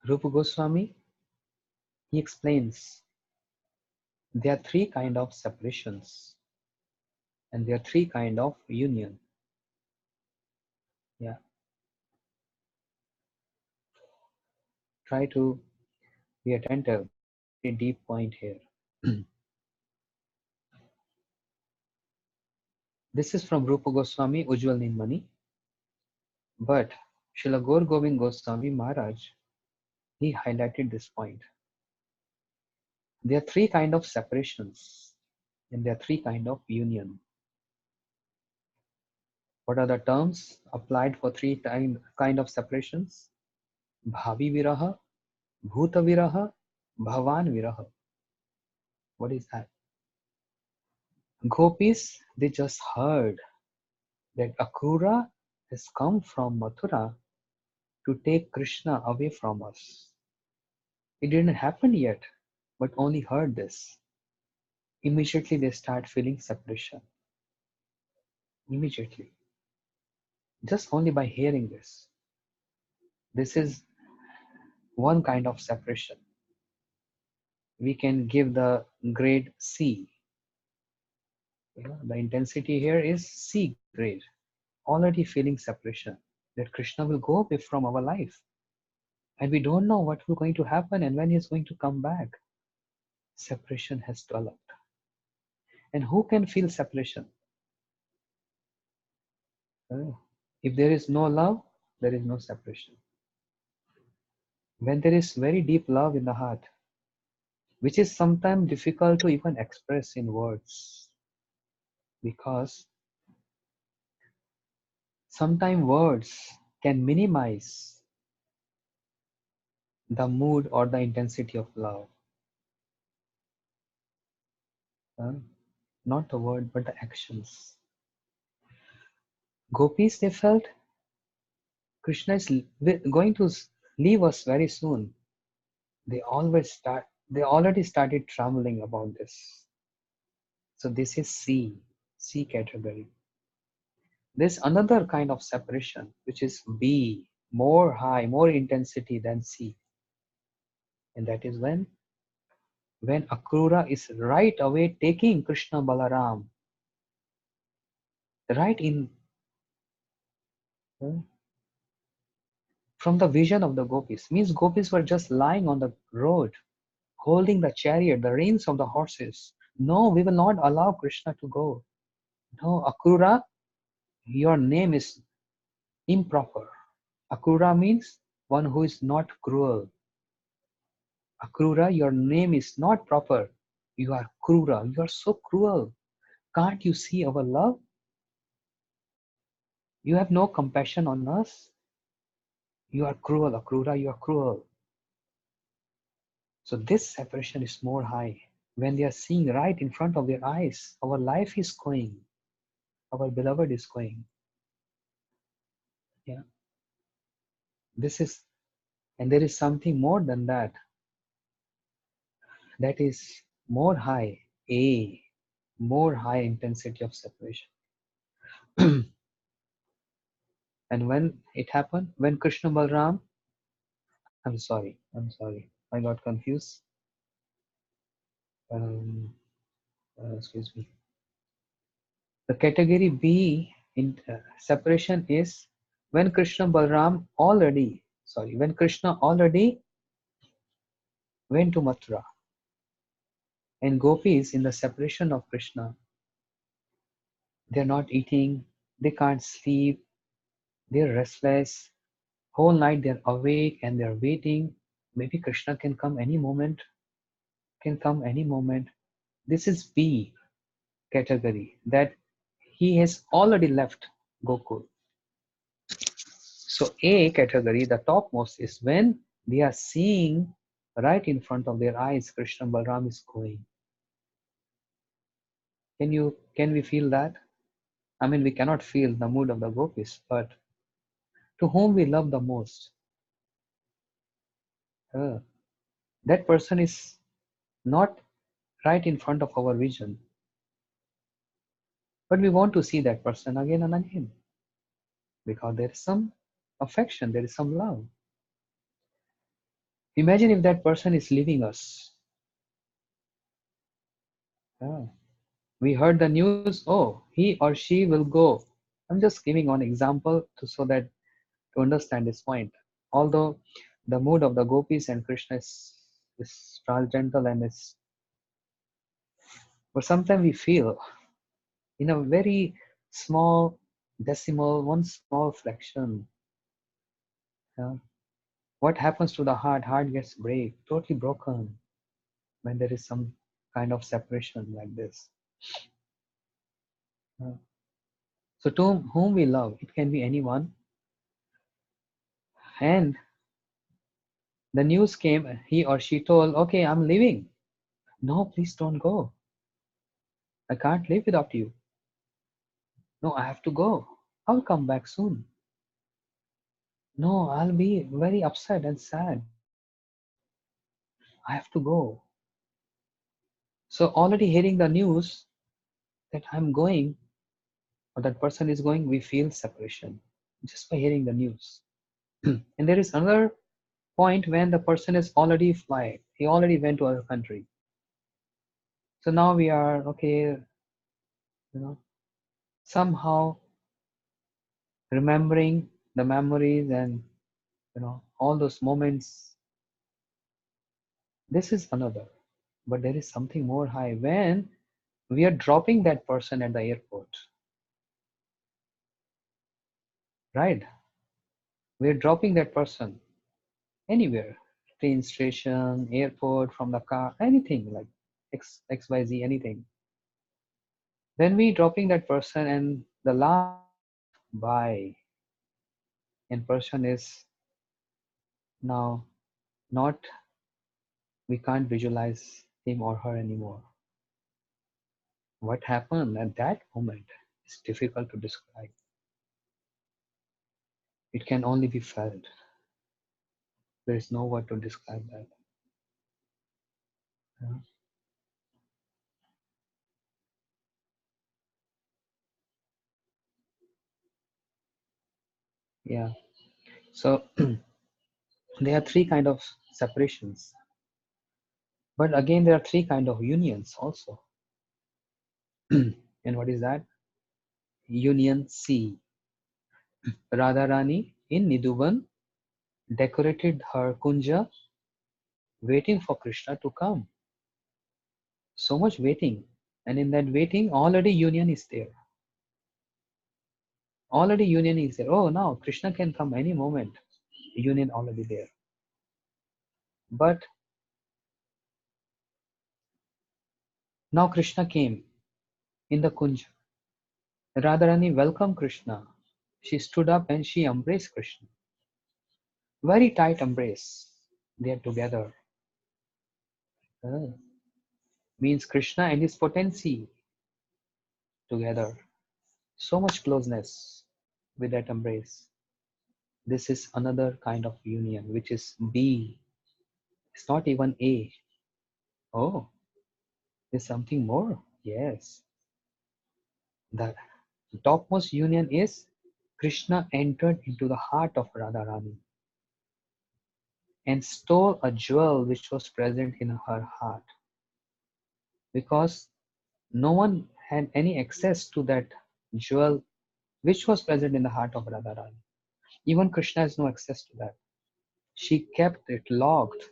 Rupa Goswami, he explains there are three kind of separations and there are three kind of union. Yeah. Try to be attentive. A deep point here. This is from Rupa Goswami, Ujjwal Nilmani. But Srila Gaur Govind Goswami Maharaj, he highlighted this point. There are three kind of separations and there are three kind of union. What are the terms applied for three kind of separations? Bhavi Viraha, Bhuta Viraha, Bhavan Viraha. What is that? Gopis, they just heard that Akrura has come from Mathura to take Krishna away from us. It didn't happen yet, but only heard this. Immediately they start feeling separation. Immediately. Just only by hearing this. This is one kind of separation. We can give the grade C. The intensity here is C grade. Already feeling separation. That Krishna will go away from our life. And we don't know what will going to happen and when he's going to come back. Separation has developed. And who can feel separation? If there is no love, there is no separation. When there is very deep love in the heart, which is sometimes difficult to even express in words, because sometimes words can minimize the mood or the intensity of love. not the word, but the actions. Gopis, they felt Krishna is going to leave us very soon. They already started trembling about this. So this is C category. There's another kind of separation, which is B, more high, more intensity than C. And that is when Akrura is right away taking Krishna Balaram, right in uh, from the vision of the gopis. Means gopis were just lying on the road, holding the chariot, the reins of the horses. No, we will not allow Krishna to go. No, Akrura, your name is improper. Akrura means one who is not cruel. Akrura, your name is not proper. You are Krura. You are so cruel. Can't you see our love? You have no compassion on us. You are cruel, Akrura. You are cruel. So this separation is more high. When they are seeing right in front of their eyes, our life is going. Our beloved is going. Yeah. This is, and there is something more than that. That is more high. A, more high intensity of separation. And when it happened, when Krishna Balram, I'm sorry, I got confused. Excuse me. The category B in separation is when when Krishna already went to Mathura, and gopis in the separation of Krishna, they're not eating, they can't sleep, they're restless, whole night they're awake and they're waiting. Maybe Krishna can come any moment, This is B category, that he has already left Gokul. So A category, the topmost, is when they are seeing right in front of their eyes Krishna Balram is going. Can we feel that? I mean, we cannot feel the mood of the gopis, but to whom we love the most, uh, that person is not right in front of our vision, but we want to see that person again and again because there is some affection, there is some love. Imagine if that person is leaving us. Uh, we heard the news, oh, he or she will go. I'm just giving one example so that to understand this point. Although the mood of the gopis and Krishna is gentle and is, but sometimes we feel in a very small decimal, one small fraction, yeah, what happens to the heart gets totally broken when there is some kind of separation like this. Yeah. So to whom we love, it can be anyone, and the news came, he or she told, okay, I'm leaving. No, please don't go. I can't live without you. No, I have to go. I'll come back soon. No, I'll be very upset and sad. I have to go. So already hearing the news that I'm going or that person is going, we feel separation just by hearing the news. And there is another point when the person is already fly. He already went to our country. So now we are okay, somehow remembering the memories and all those moments. This is another, but there is something more high when we are dropping that person at the airport, right? We're dropping that person anywhere, train station, airport, from the car, anything like XYZ, anything. Then we dropping that person and the last bye in person is now not, we can't visualize him or her anymore. What happened at that moment is difficult to describe. It can only be felt. There is no word to describe that. Yeah. Yeah. So there are three kind of separations, but again there are three kind of unions also. And what is that? Union C. Radharani in Nidhuvan decorated her kunja, waiting for Krishna to come. So much waiting, and in that waiting, already union is there. Already union is there. Oh, now Krishna can come any moment. Union already there. But now Krishna came in the kunja. Radharani welcomed Krishna. She stood up and she embraced Krishna. Very tight embrace. They are together. Uh, means Krishna and his potency together. So much closeness with that embrace. This is another kind of union, which is B. It's not even A. Oh, there's something more. Yes. The topmost union is Krishna entered into the heart of Radharani and stole a jewel which was present in her heart, because no one had any access to that jewel which was present in the heart of Radharani. Even Krishna has no access to that. She kept it locked.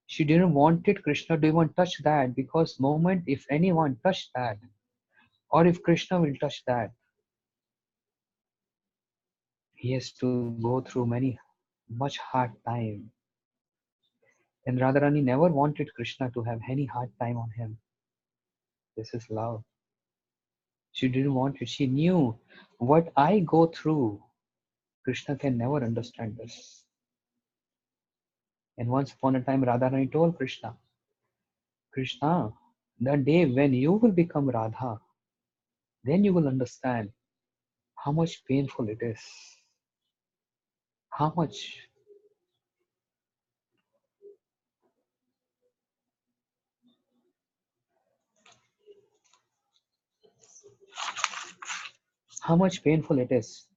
She didn't want it Krishna to even touch that, because moment if anyone touched that, or if Krishna will touch that, he has to go through much hard time. And Radharani never wanted Krishna to have any hard time on him. This is love. She didn't want it. She knew what I go through, Krishna can never understand this. And once upon a time, Radharani told Krishna, Krishna, the day when you will become Radha, then you will understand how much painful it is. How much painful it is.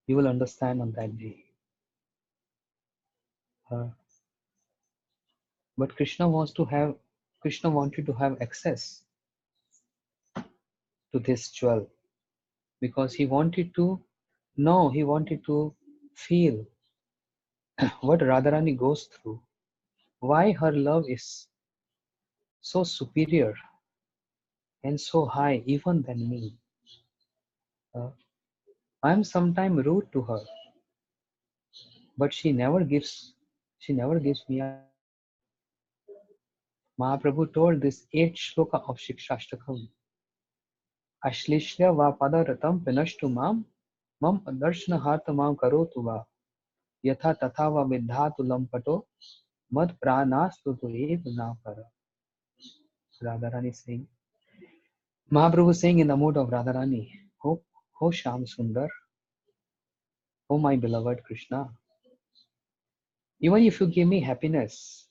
You will understand on that day. Uh, but Krishna wanted to have access to this jewel, because he wanted to know, he wanted to feel what Radharani goes through, why her love is so superior and so high even than me. Uh, I am sometimes rude to her, but she never gives me up. Mahaprabhu told this 8th shloka of Shikshashtakam. Ashlishya va padaratam pinashtu mam adarshana harta mam karotu va yatha tatha va vidhatu lampato mad pranastu tu ev na para. Radharani saying, Mahaprabhu saying in the mood of Radharani, oh Sham Sundar, oh my beloved Krishna, even if you give me happiness,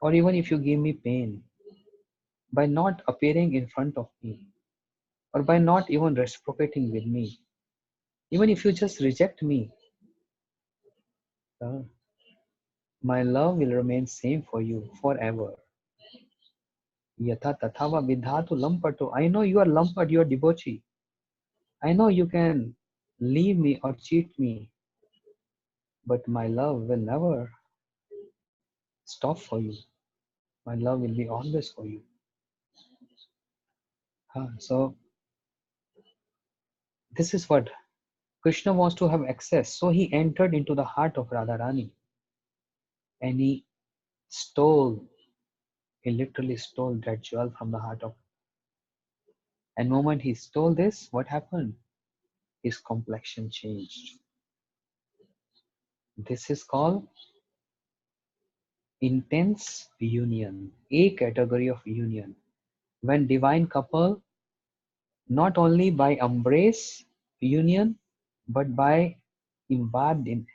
or even if you give me pain, by not appearing in front of me, or by not even reciprocating with me, even if you just reject me, uh, my love will remain same for you forever. Yatha tathava vidhatu lampato. I know you are lampad, you are debauchee. I know you can leave me or cheat me, but my love will never stop for you. My love will be always for you. So this is what Krishna wants to have access. So he entered into the heart of Radharani and he literally stole that jewel from the heart of. And the moment he stole this, what happened? His complexion changed. This is called intense union, a category of union, when divine couple, not only by embrace, union, but by imbibed in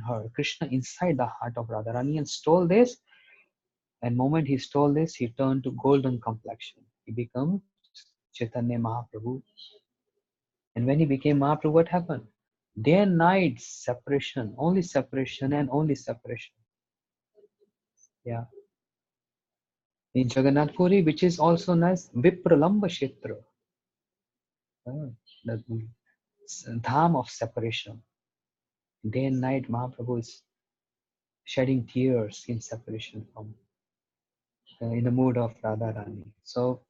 her, Krishna inside the heart of Radharani and stole this. And moment he stole this, he turned to golden complexion. He becomes Chaitanya Mahaprabhu. And when he became Mahaprabhu, what happened? Day and night separation, only separation and only separation. Yeah. In Jagannath Puri, which is also known as Vipralamba Kshetra, the dham of separation. Day and night, Mahaprabhu is shedding tears in separation from, in the mood of Radharani. So,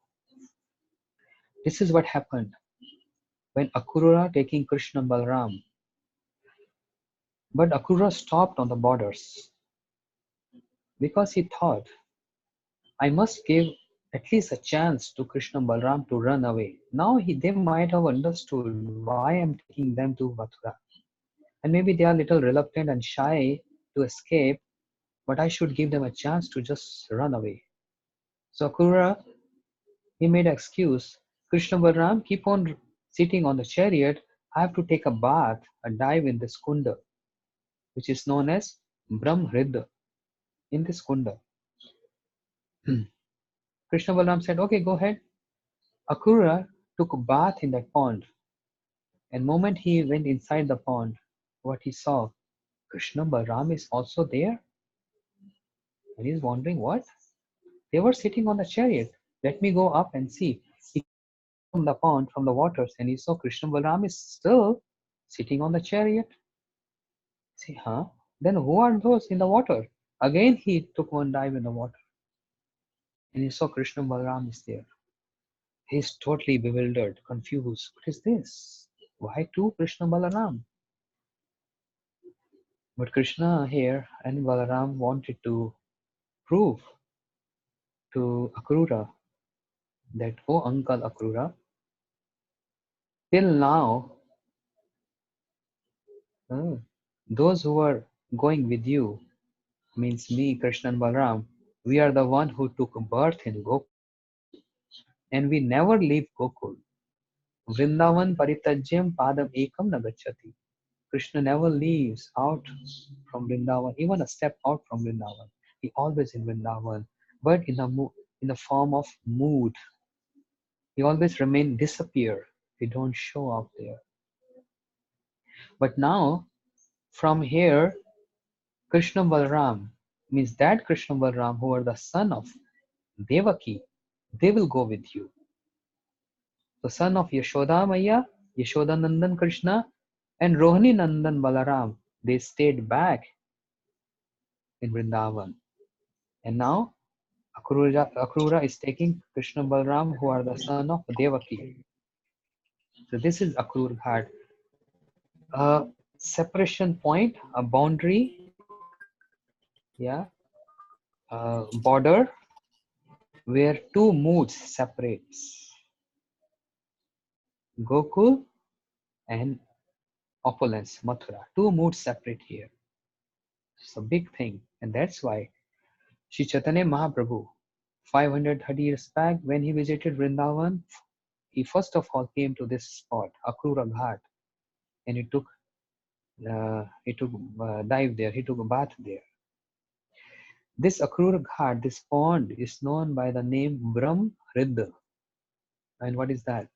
this is what happened when Akrura taking Krishna and Balaram. But Akrura stopped on the borders because he thought, I must give at least a chance to Krishna and Balaram to run away. Now they might have understood why I'm taking them to Mathura. And maybe they are a little reluctant and shy to escape, but I should give them a chance to just run away. So Akrura, he made an excuse. Krishna Balaram, keep on sitting on the chariot. I have to take a bath, a dive in this kunda, which is known as Brahmhrid, in this kunda. Krishna Balaram said, okay, go ahead. Akrura took a bath in that pond. And moment he went inside the pond, what he saw, Krishna Balaram is also there. And he's wondering, what? They were sitting on the chariot. Let me go up and see. He came out from the pond, from the waters, and he saw Krishna Balaram is still sitting on the chariot. See, huh? Then who are those in the water? Again, he took one dive in the water. And he saw Krishna Balaram is there. He's totally bewildered, confused. What is this? Why two Krishna Balaram? But Krishna here and Balaram wanted to prove to Akrura that, oh Uncle Akrura, till now, those who are going with you, means me, Krishna and Balaram, we are the one who took birth in Gokul. And we never leave Gokul. Vrindavan paritajyam padam ekam nagachati. Krishna never leaves out from Vrindavan, even a step out from Vrindavan. He always in Vrindavan, but in the form of mood. He always remain disappear. He don't show up there. But now, from here, Krishna Balaram, means that Krishna Balaram who are the son of Devaki, they will go with you. The son of Yashoda Maya, Yashoda Nandan Krishna, and Rohini Nandan Balaram, they stayed back in Vrindavan. And now Akrura is taking Krishna Balaram who are the son of Devaki. So this is Akrur Ghat. A separation point, a boundary, yeah, a border where two moods separates. Gokul and opulence, Mathura. Two moods separate here. It's a big thing. And that's why Sri Chaitanya Mahaprabhu, 530 years back, when he visited Vrindavan, he first of all came to this spot, Akrura Ghat, and he took dive there, he took a bath there. This Akrura Ghat, this pond, is known by the name Brahmhrid. And what is that?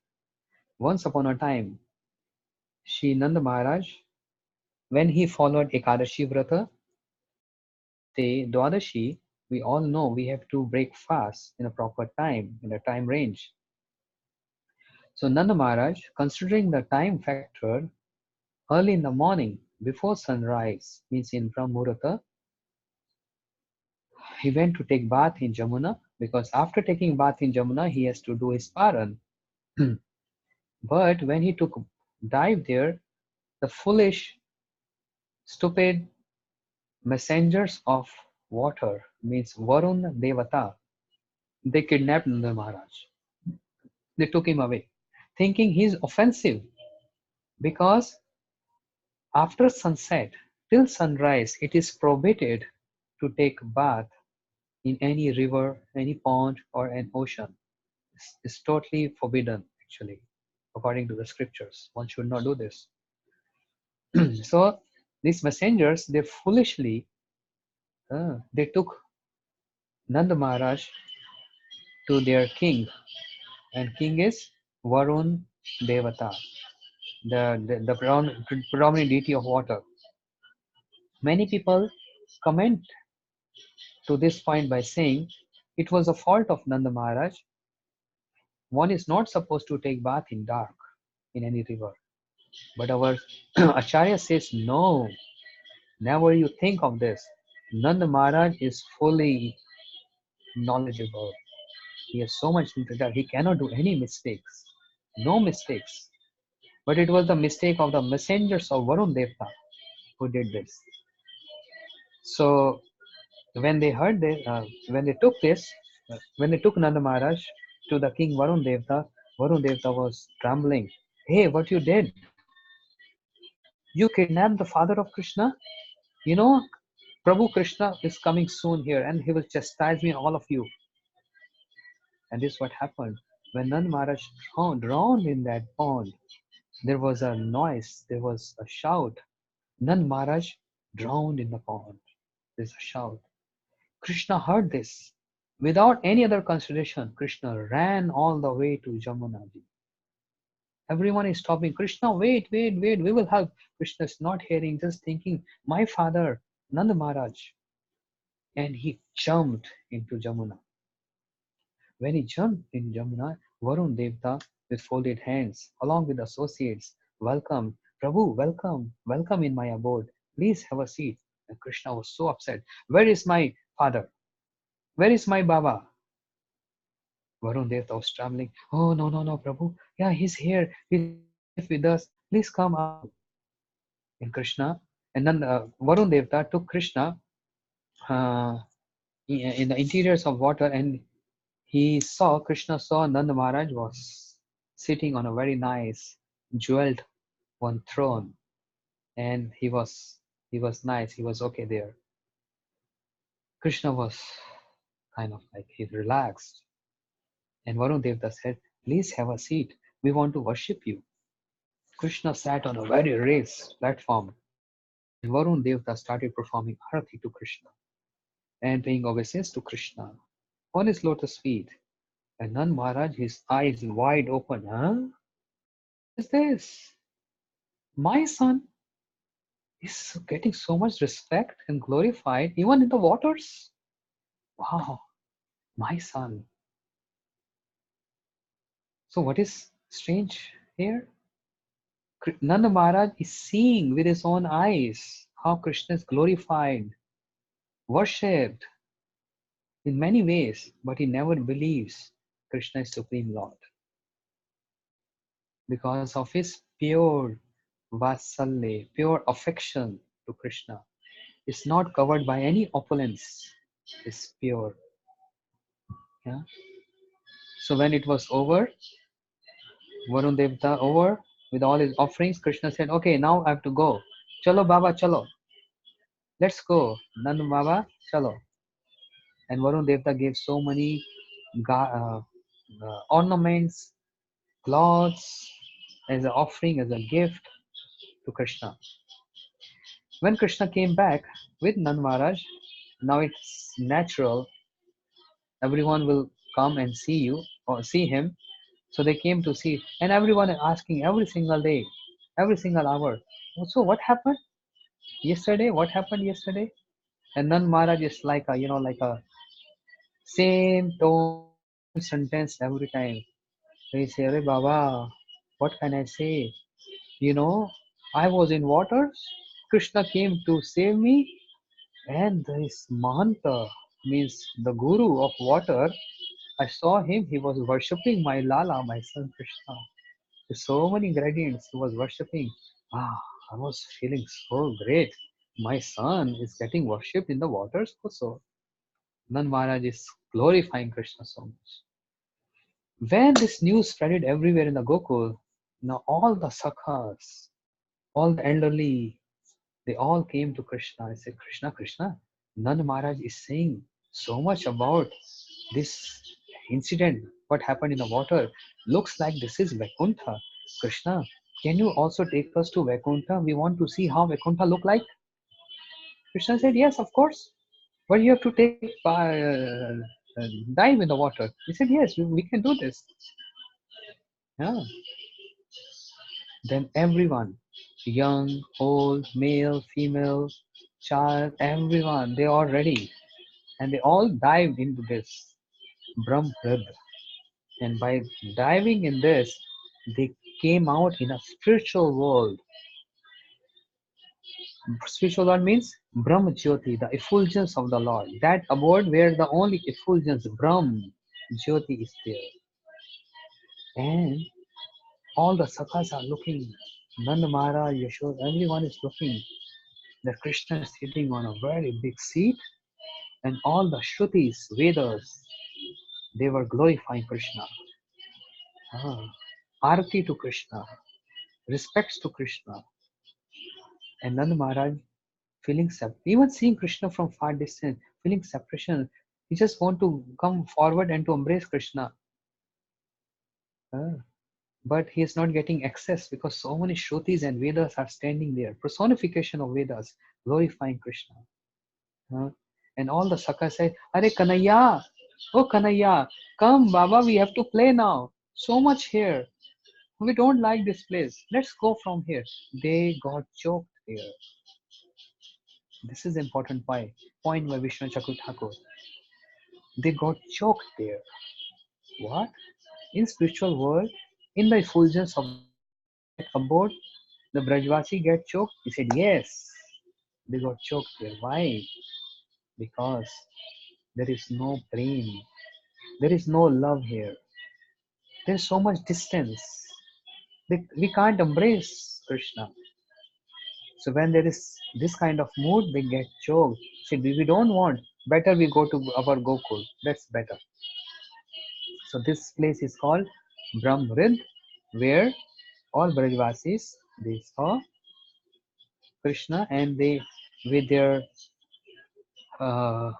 Once upon a time, Sri Nanda Maharaj, when he followed Ekadashi Vrata, next day, Dwadashi, we all know we have to break fast in a proper time, in a time range. So Nanda Maharaj, considering the time factor, early in the morning, before sunrise, means in Brahmurata, he went to take bath in Jamuna, because after taking bath in Jamuna, he has to do his paran. But when he took dive there, the foolish, stupid messengers of water, means Varun Devata, they kidnapped Nanda Maharaj. They took him away, thinking he's offensive, because after sunset till sunrise, it is prohibited to take bath in any river, any pond, or an ocean. is totally forbidden, actually, according to the scriptures. One should not do this. So these messengers, they foolishly, they took Nanda Maharaj to their king, and king is Varun Devata, the predominant deity of water. Many people comment to this point by saying it was a fault of Nanda Maharaj. One is not supposed to take bath in dark in any river. But our Acharya says, no, never you think of this. Nanda Maharaj is fully knowledgeable. He has so much that he cannot do any mistakes. No mistakes. But it was the mistake of the messengers of Varun Devta who did this. So when they heard this, when they took Nanda Maharaj to the king Varun Devta was trembling. Hey, what you did? You kidnapped the father of Krishna? You know, Prabhu Krishna is coming soon here and he will chastise me and all of you. And this is what happened. When Nand Maharaj drowned in that pond, there was a noise, there was a shout. Nand Maharaj drowned in the pond. There's a shout. Krishna heard this. Without any other consideration, Krishna ran all the way to Jamunaji. Everyone is stopping. Krishna, wait, wait, wait. We will help. Krishna is not hearing, just thinking, my father, Nanda Maharaj. And he jumped into Jamuna. When he jumped in Jamuna, Varun Devta with folded hands, along with associates, welcome, Prabhu, welcome, welcome in my abode. Please have a seat. And Krishna was so upset. Where is my father? Where is my Baba? Varun Devta was trembling. Oh, no, no, no, Prabhu. Yeah, he's here. He's safe with us. Please come out. And Krishna, and then Varun Devta took Krishna uh, in the interiors of water, and Krishna saw Nanda Maharaj was sitting on a very nice jeweled one throne, and he was nice, he was okay there. Krishna was kind of like, he relaxed, and Varun Devta said, please have a seat, we want to worship you. Krishna sat on a very raised platform, and Varun Devta started performing arati to Krishna and paying obeisance to Krishna on his lotus feet. And Nand Maharaj, his eyes wide open. Huh? What is this? My son is getting so much respect and glorified even in the waters. Wow, my son. So what is strange here? Nanda Maharaj is seeing with his own eyes how Krishna is glorified, worshipped in many ways, but he never believes Krishna is Supreme Lord because of his pure vasalya, pure affection to Krishna. It's not covered by any opulence. It's pure. Yeah. So when it was over, Varun Devta over with all his offerings, Krishna said, okay, now I have to go. Chalo Baba, chalo. Let's go. Nand Baba, chalo. And Varun Devta gave so many ornaments, clothes, as an offering, as a gift to Krishna. When Krishna came back with Nand Maharaj, now it's natural. Everyone will come and see you or see him. So they came to see, and everyone is asking every single day, every single hour. So what happened yesterday? What happened yesterday? And Nand Maharaj is like a, like a same tone, same sentence every time. So he say, Arey Baba, what can I say? I was in waters. Krishna came to save me, and this Mahanta means the guru of water. I saw him. He was worshipping my Lala, my son Krishna. With so many ingredients he was worshipping. Ah, I was feeling so great. My son is getting worshipped in the waters also. Nand Maharaj is glorifying Krishna so much. When this news spreaded everywhere in the Gokul, now all the sakhas, all the elderly, they all came to Krishna and said, Krishna, Krishna, Nand Maharaj is saying so much about this, incident, what happened in the water, looks like this is Vaikuntha. Krishna, can you also take us to Vaikuntha? We want to see how Vaikuntha look like. Krishna said, yes, of course. But you have to dive in the water. He said, yes, we can do this. Yeah. Then everyone, young, old, male, female, child, everyone, they are ready. And they all dived into this Brahmrid. And by diving in this, they came out in a spiritual world. Spiritual world means Brahma Jyoti, the effulgence of the Lord. That abode where the only effulgence, Brahm Jyoti, is there. And all the sakhas are looking. Nanda Maharaj, Yashoda, everyone is looking. That Krishna is sitting on a very big seat, and all the Shrutis, Vedas, they were glorifying Krishna. Arati to Krishna, respects to Krishna. And Nanda Maharaj feeling even seeing Krishna from far distance, feeling separation. He just want to come forward and to embrace Krishna. But he is not getting access because so many Shrutis and Vedas are standing there. Personification of Vedas, glorifying Krishna. And all the Sakhas say, Are Kanaya, oh Kanaya, come Baba, we have to play now. So much here. We don't like this place. Let's go from here. They got choked there. This is the important point by Vishnu Chakra Thakur. They got choked there. What? In spiritual world, in the effulgence of that abode, the Brajvasi get choked? He said, yes. They got choked there. Why? Because there is no prem. There is no love here. There is so much distance. We can't embrace Krishna. So when there is this kind of mood, they get choked. See, we don't want. Better we go to our Gokul. That's better. So this place is called Brahmrid, where all Brajvasis, they saw Krishna, and they, with their uh,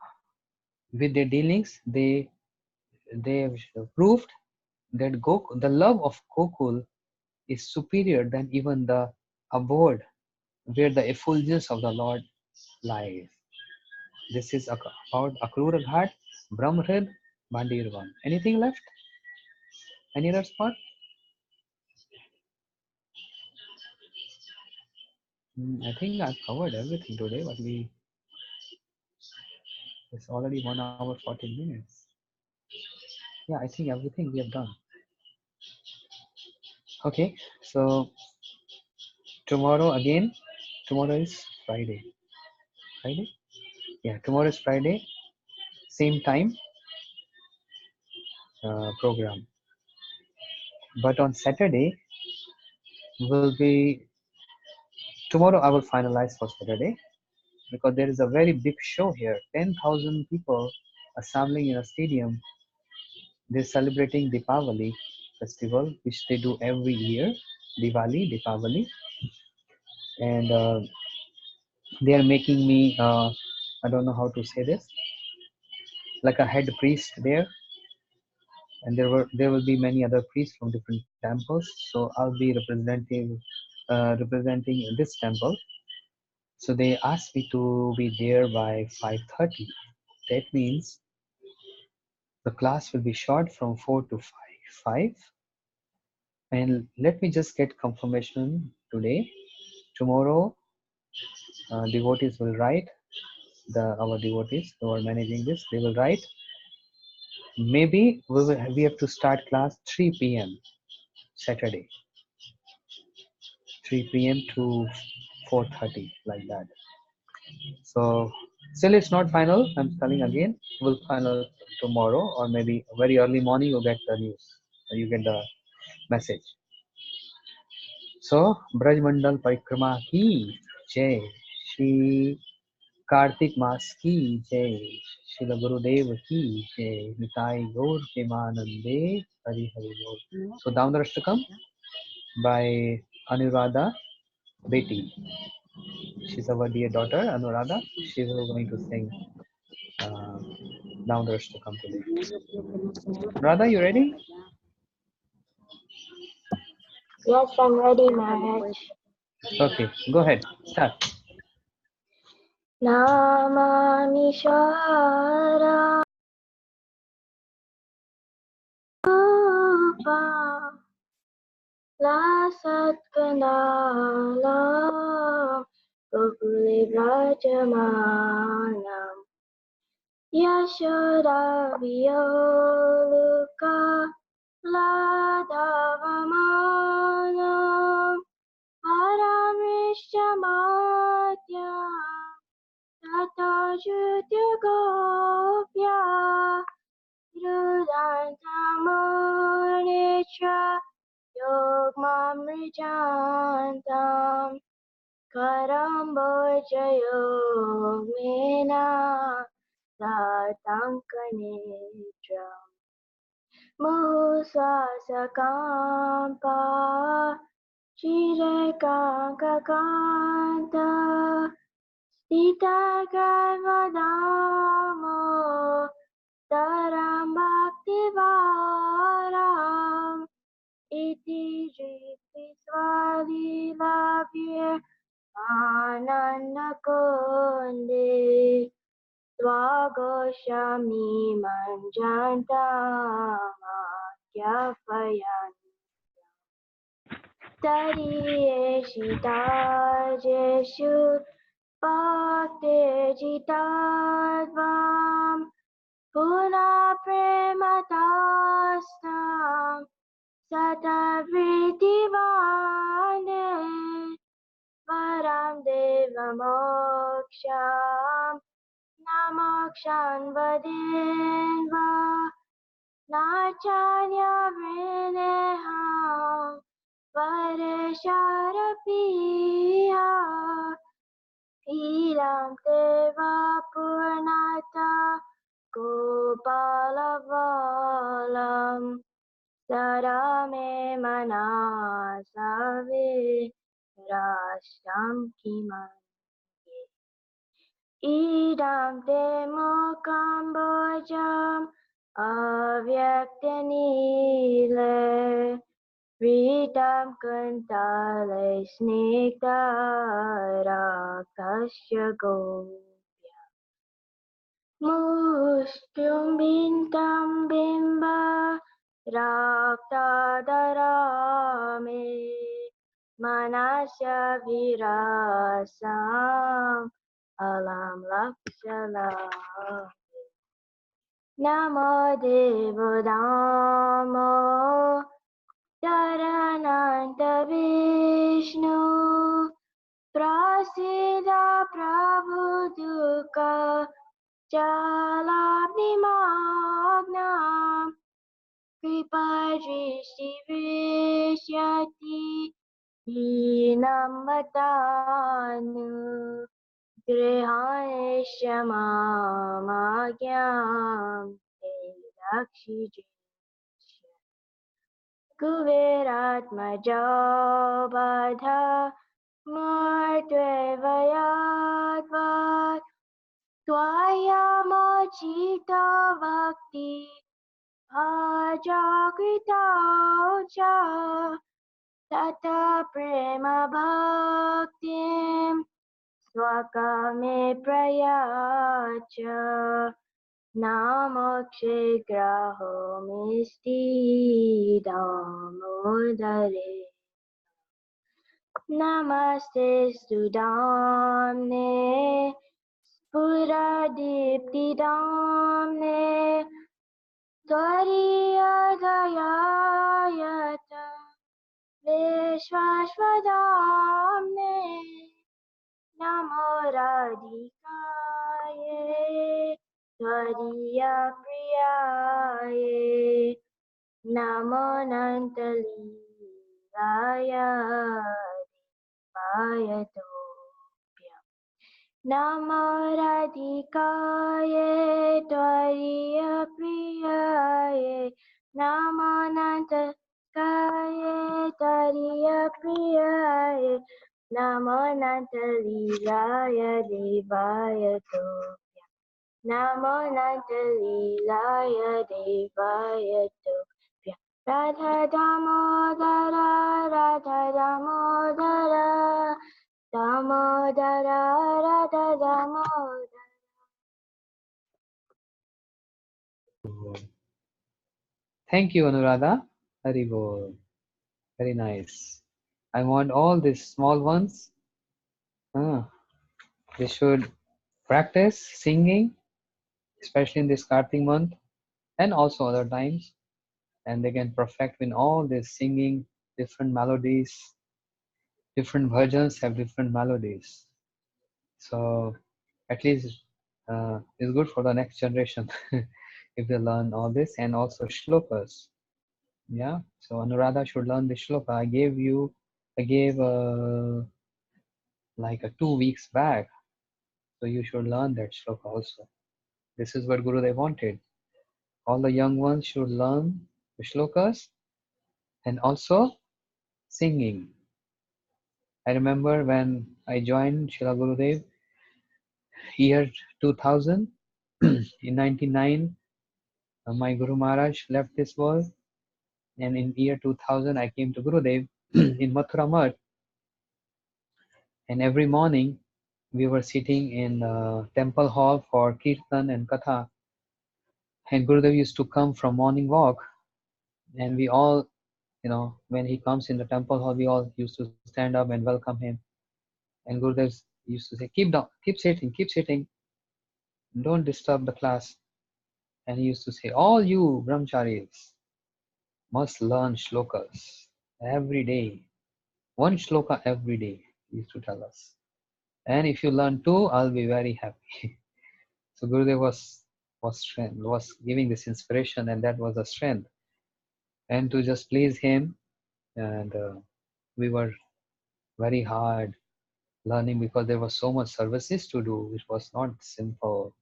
dealings, they proved that the love of Gokul is superior than even the abode where the effulgence of the Lord lies. This is about Akrura Ghat, Brahmrid, Bandirvan. Anything left? Any other spot? I think I've covered everything today, but it's already 1 hour 14 minutes. Yeah, I think everything we have done. Okay, so tomorrow is Friday. Friday? Yeah, tomorrow is Friday, same time program. But on Saturday will be, tomorrow I will finalize for Saturday because there is a very big show here. 10,000 people assembling in a stadium. They're celebrating Deepavali festival, which they do every year. Deepavali. And they are making me, I don't know how to say this, like a head priest there. And there will be many other priests from different temples. So I'll be representing this temple. So they asked me to be there by 5:30. That means the class will be short from 4 to 5. And let me just get confirmation today. Tomorrow, devotees will write. Our devotees who are managing this, they will write. Maybe we have to start class 3 p.m. Saturday. 3 p.m. to 4:30, like that. So still it's not final. I'm telling again. We'll final tomorrow, or maybe very early morning. You get the news. You get the message. So Braj Mandal Parikrama ki jai. Shri Kartik Mas ki jai. Shri Gurudev ki jai. Nitai Gaur Premanande Hari Hari Gaur. So Damodar by Anuradha Beti. She's our dear daughter, Anuradha. She's going to sing Now the rest to come today. Radha, you ready? Yes, I'm ready, Maharaj. Okay, go ahead. Start. Namami Shara Rupa La Satkanala Gokule Vrajamanam Yashoda Vyoluka La Davamanam Paramrishyamatya Tata Jyotya Rudantamuritra Yogmamrijantam Karambojayogmena Tatankanitra Musasakampa Chirekankakanta Sita Gavadamo Taram Bhaktivaram Iti Jiti Swadi Lavir Ananda Kunde Swagoshami Manjantam Akyapayan Tariye Shita Jeshu Bhakti Jitadvam Puna Prematastam Satavriti Vande Varam Deva Moksham Namokshan Vadinva Nachanya Vrineham Varesharapiha Ilam Deva Purnata Gopalavalam Sarame Manasave Rashtam Kimanye Idam Te Mukambojam Avyaktanile Vritam Kantale Snigdha Rakasya Gopya Mustyum Bintam Bimba Rakta Darame Manasya Virasam Alam Lakshala Namo Devo Damo Dharananta Vishnu Prasida Prabhuduka Jalabhimagnam Kripadrishi Vishyati Hinamvatanu Grihaneshamagyam Rakshijisya Kuveratmaja Badha Martvevayadvat Twayamachita Bhakti Bhajakrita Cha Tata Prema Bhaktim Swakame Prayacha Namokshe Graho Misti Damodare Namaste Sudamne Puradiptidamne Tvariyadayayata Vishvashvadamne Namo Radhikaye Tvariyapriyaye Namo Nantalilaya Devayatobhyam Namo Radhikaye Tvariyapriyaye Namo Nantalilaya Tvariyapriyaye Namo Nantalilaya Devayatobhyam Namo Nandalilaya Devaya Tubhya Radha Damodara Radha Damodara Damodara Radha Damodara. Thank you, Anuradha. Very good. Very nice. I want all these small ones. They should practice singing, especially in this Kartik month and also other times. And they can perfect in all this singing, different melodies. Different versions have different melodies. So at least it's good for the next generation if they learn all this, and also shlokas. Yeah, so Anuradha should learn the shloka. I gave like a 2 weeks back, so you should learn that shloka also. This is what Gurudev wanted. All the young ones should learn the shlokas and also singing. I remember when I joined Srila Gurudev, year 2000, in 99, my Guru Maharaj left this world, and in year 2000 I came to Gurudev in Mathura Math, and every morning we were sitting in temple hall for kirtan and katha, and Gurudev used to come from morning walk, and we all, when he comes in the temple hall, we all used to stand up and welcome him, and Gurudev used to say, keep down, keep sitting, don't disturb the class. And he used to say, all you brahmacharis must learn shlokas every day. One shloka every day, he used to tell us. And if you learn two, I'll be very happy. So Gurudev was giving this inspiration, and that was a strength. And to just please him, and we were very hard learning because there was so much services to do. It was not simple,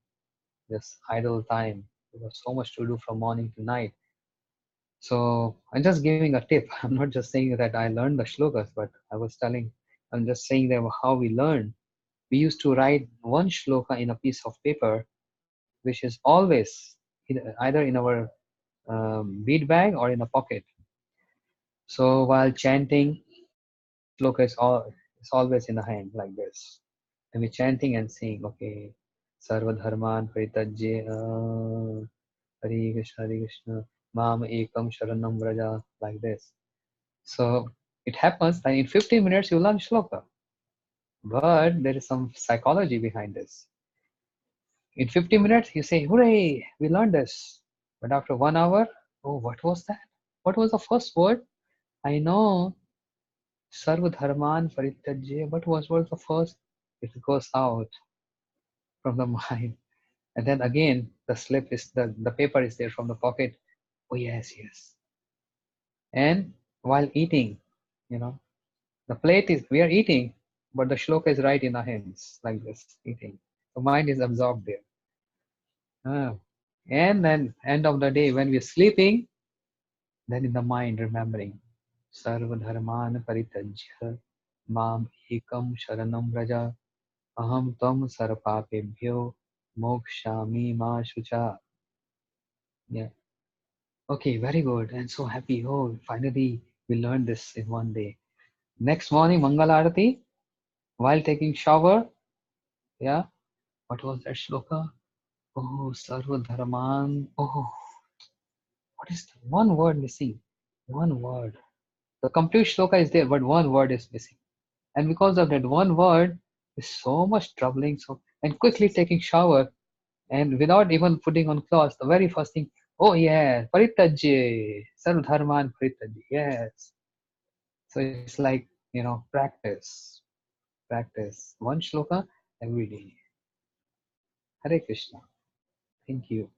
just idle time. There was so much to do from morning to night. So I'm just giving a tip. I'm not just saying that I learned the shlokas, but I'm just saying that how we learn. We used to write one shloka in a piece of paper, which is always either in our bead bag or in a pocket. So while chanting, shloka is always in the hand like this. And we're chanting and saying, okay, Sarva Dharman Paritajya, Hare Krishna, Mam Ekam Sharanam Vraja, like this. So it happens that in 15 minutes you learn shloka. But there is some psychology behind this. In 50 minutes, you say, hooray, we learned this. But after 1 hour, oh, what was that? What was the first word? I know, Sarva Dharman Parityajya, but what was the first? It goes out from the mind. And then again, the paper is there from the pocket. Oh, yes, yes. And while eating, we are eating, but the shloka is right in our hands, like this, eating. The mind is absorbed there. And then end of the day, when we're sleeping, then in the mind remembering Sarva Dharman Paritajya Mam Ekam Sharanam Vraja Aham Tam Sarpapebhyo Mokshami Ma Shucha. Yeah. Okay, very good. And so happy. Oh, finally we learned this in one day. Next morning, Mangala Arati, while taking shower, yeah. What was that shloka? Oh, Sarva Dharman. Oh, what is the one word missing? One word. The complete shloka is there, but one word is missing. And because of that one word, is so much troubling. So, and quickly taking shower, and without even putting on clothes, the very first thing, oh yeah, Paritajya, Sarvdharman Paritajya, yes. So it's like, practice one shloka every day. Hare Krishna. Thank you.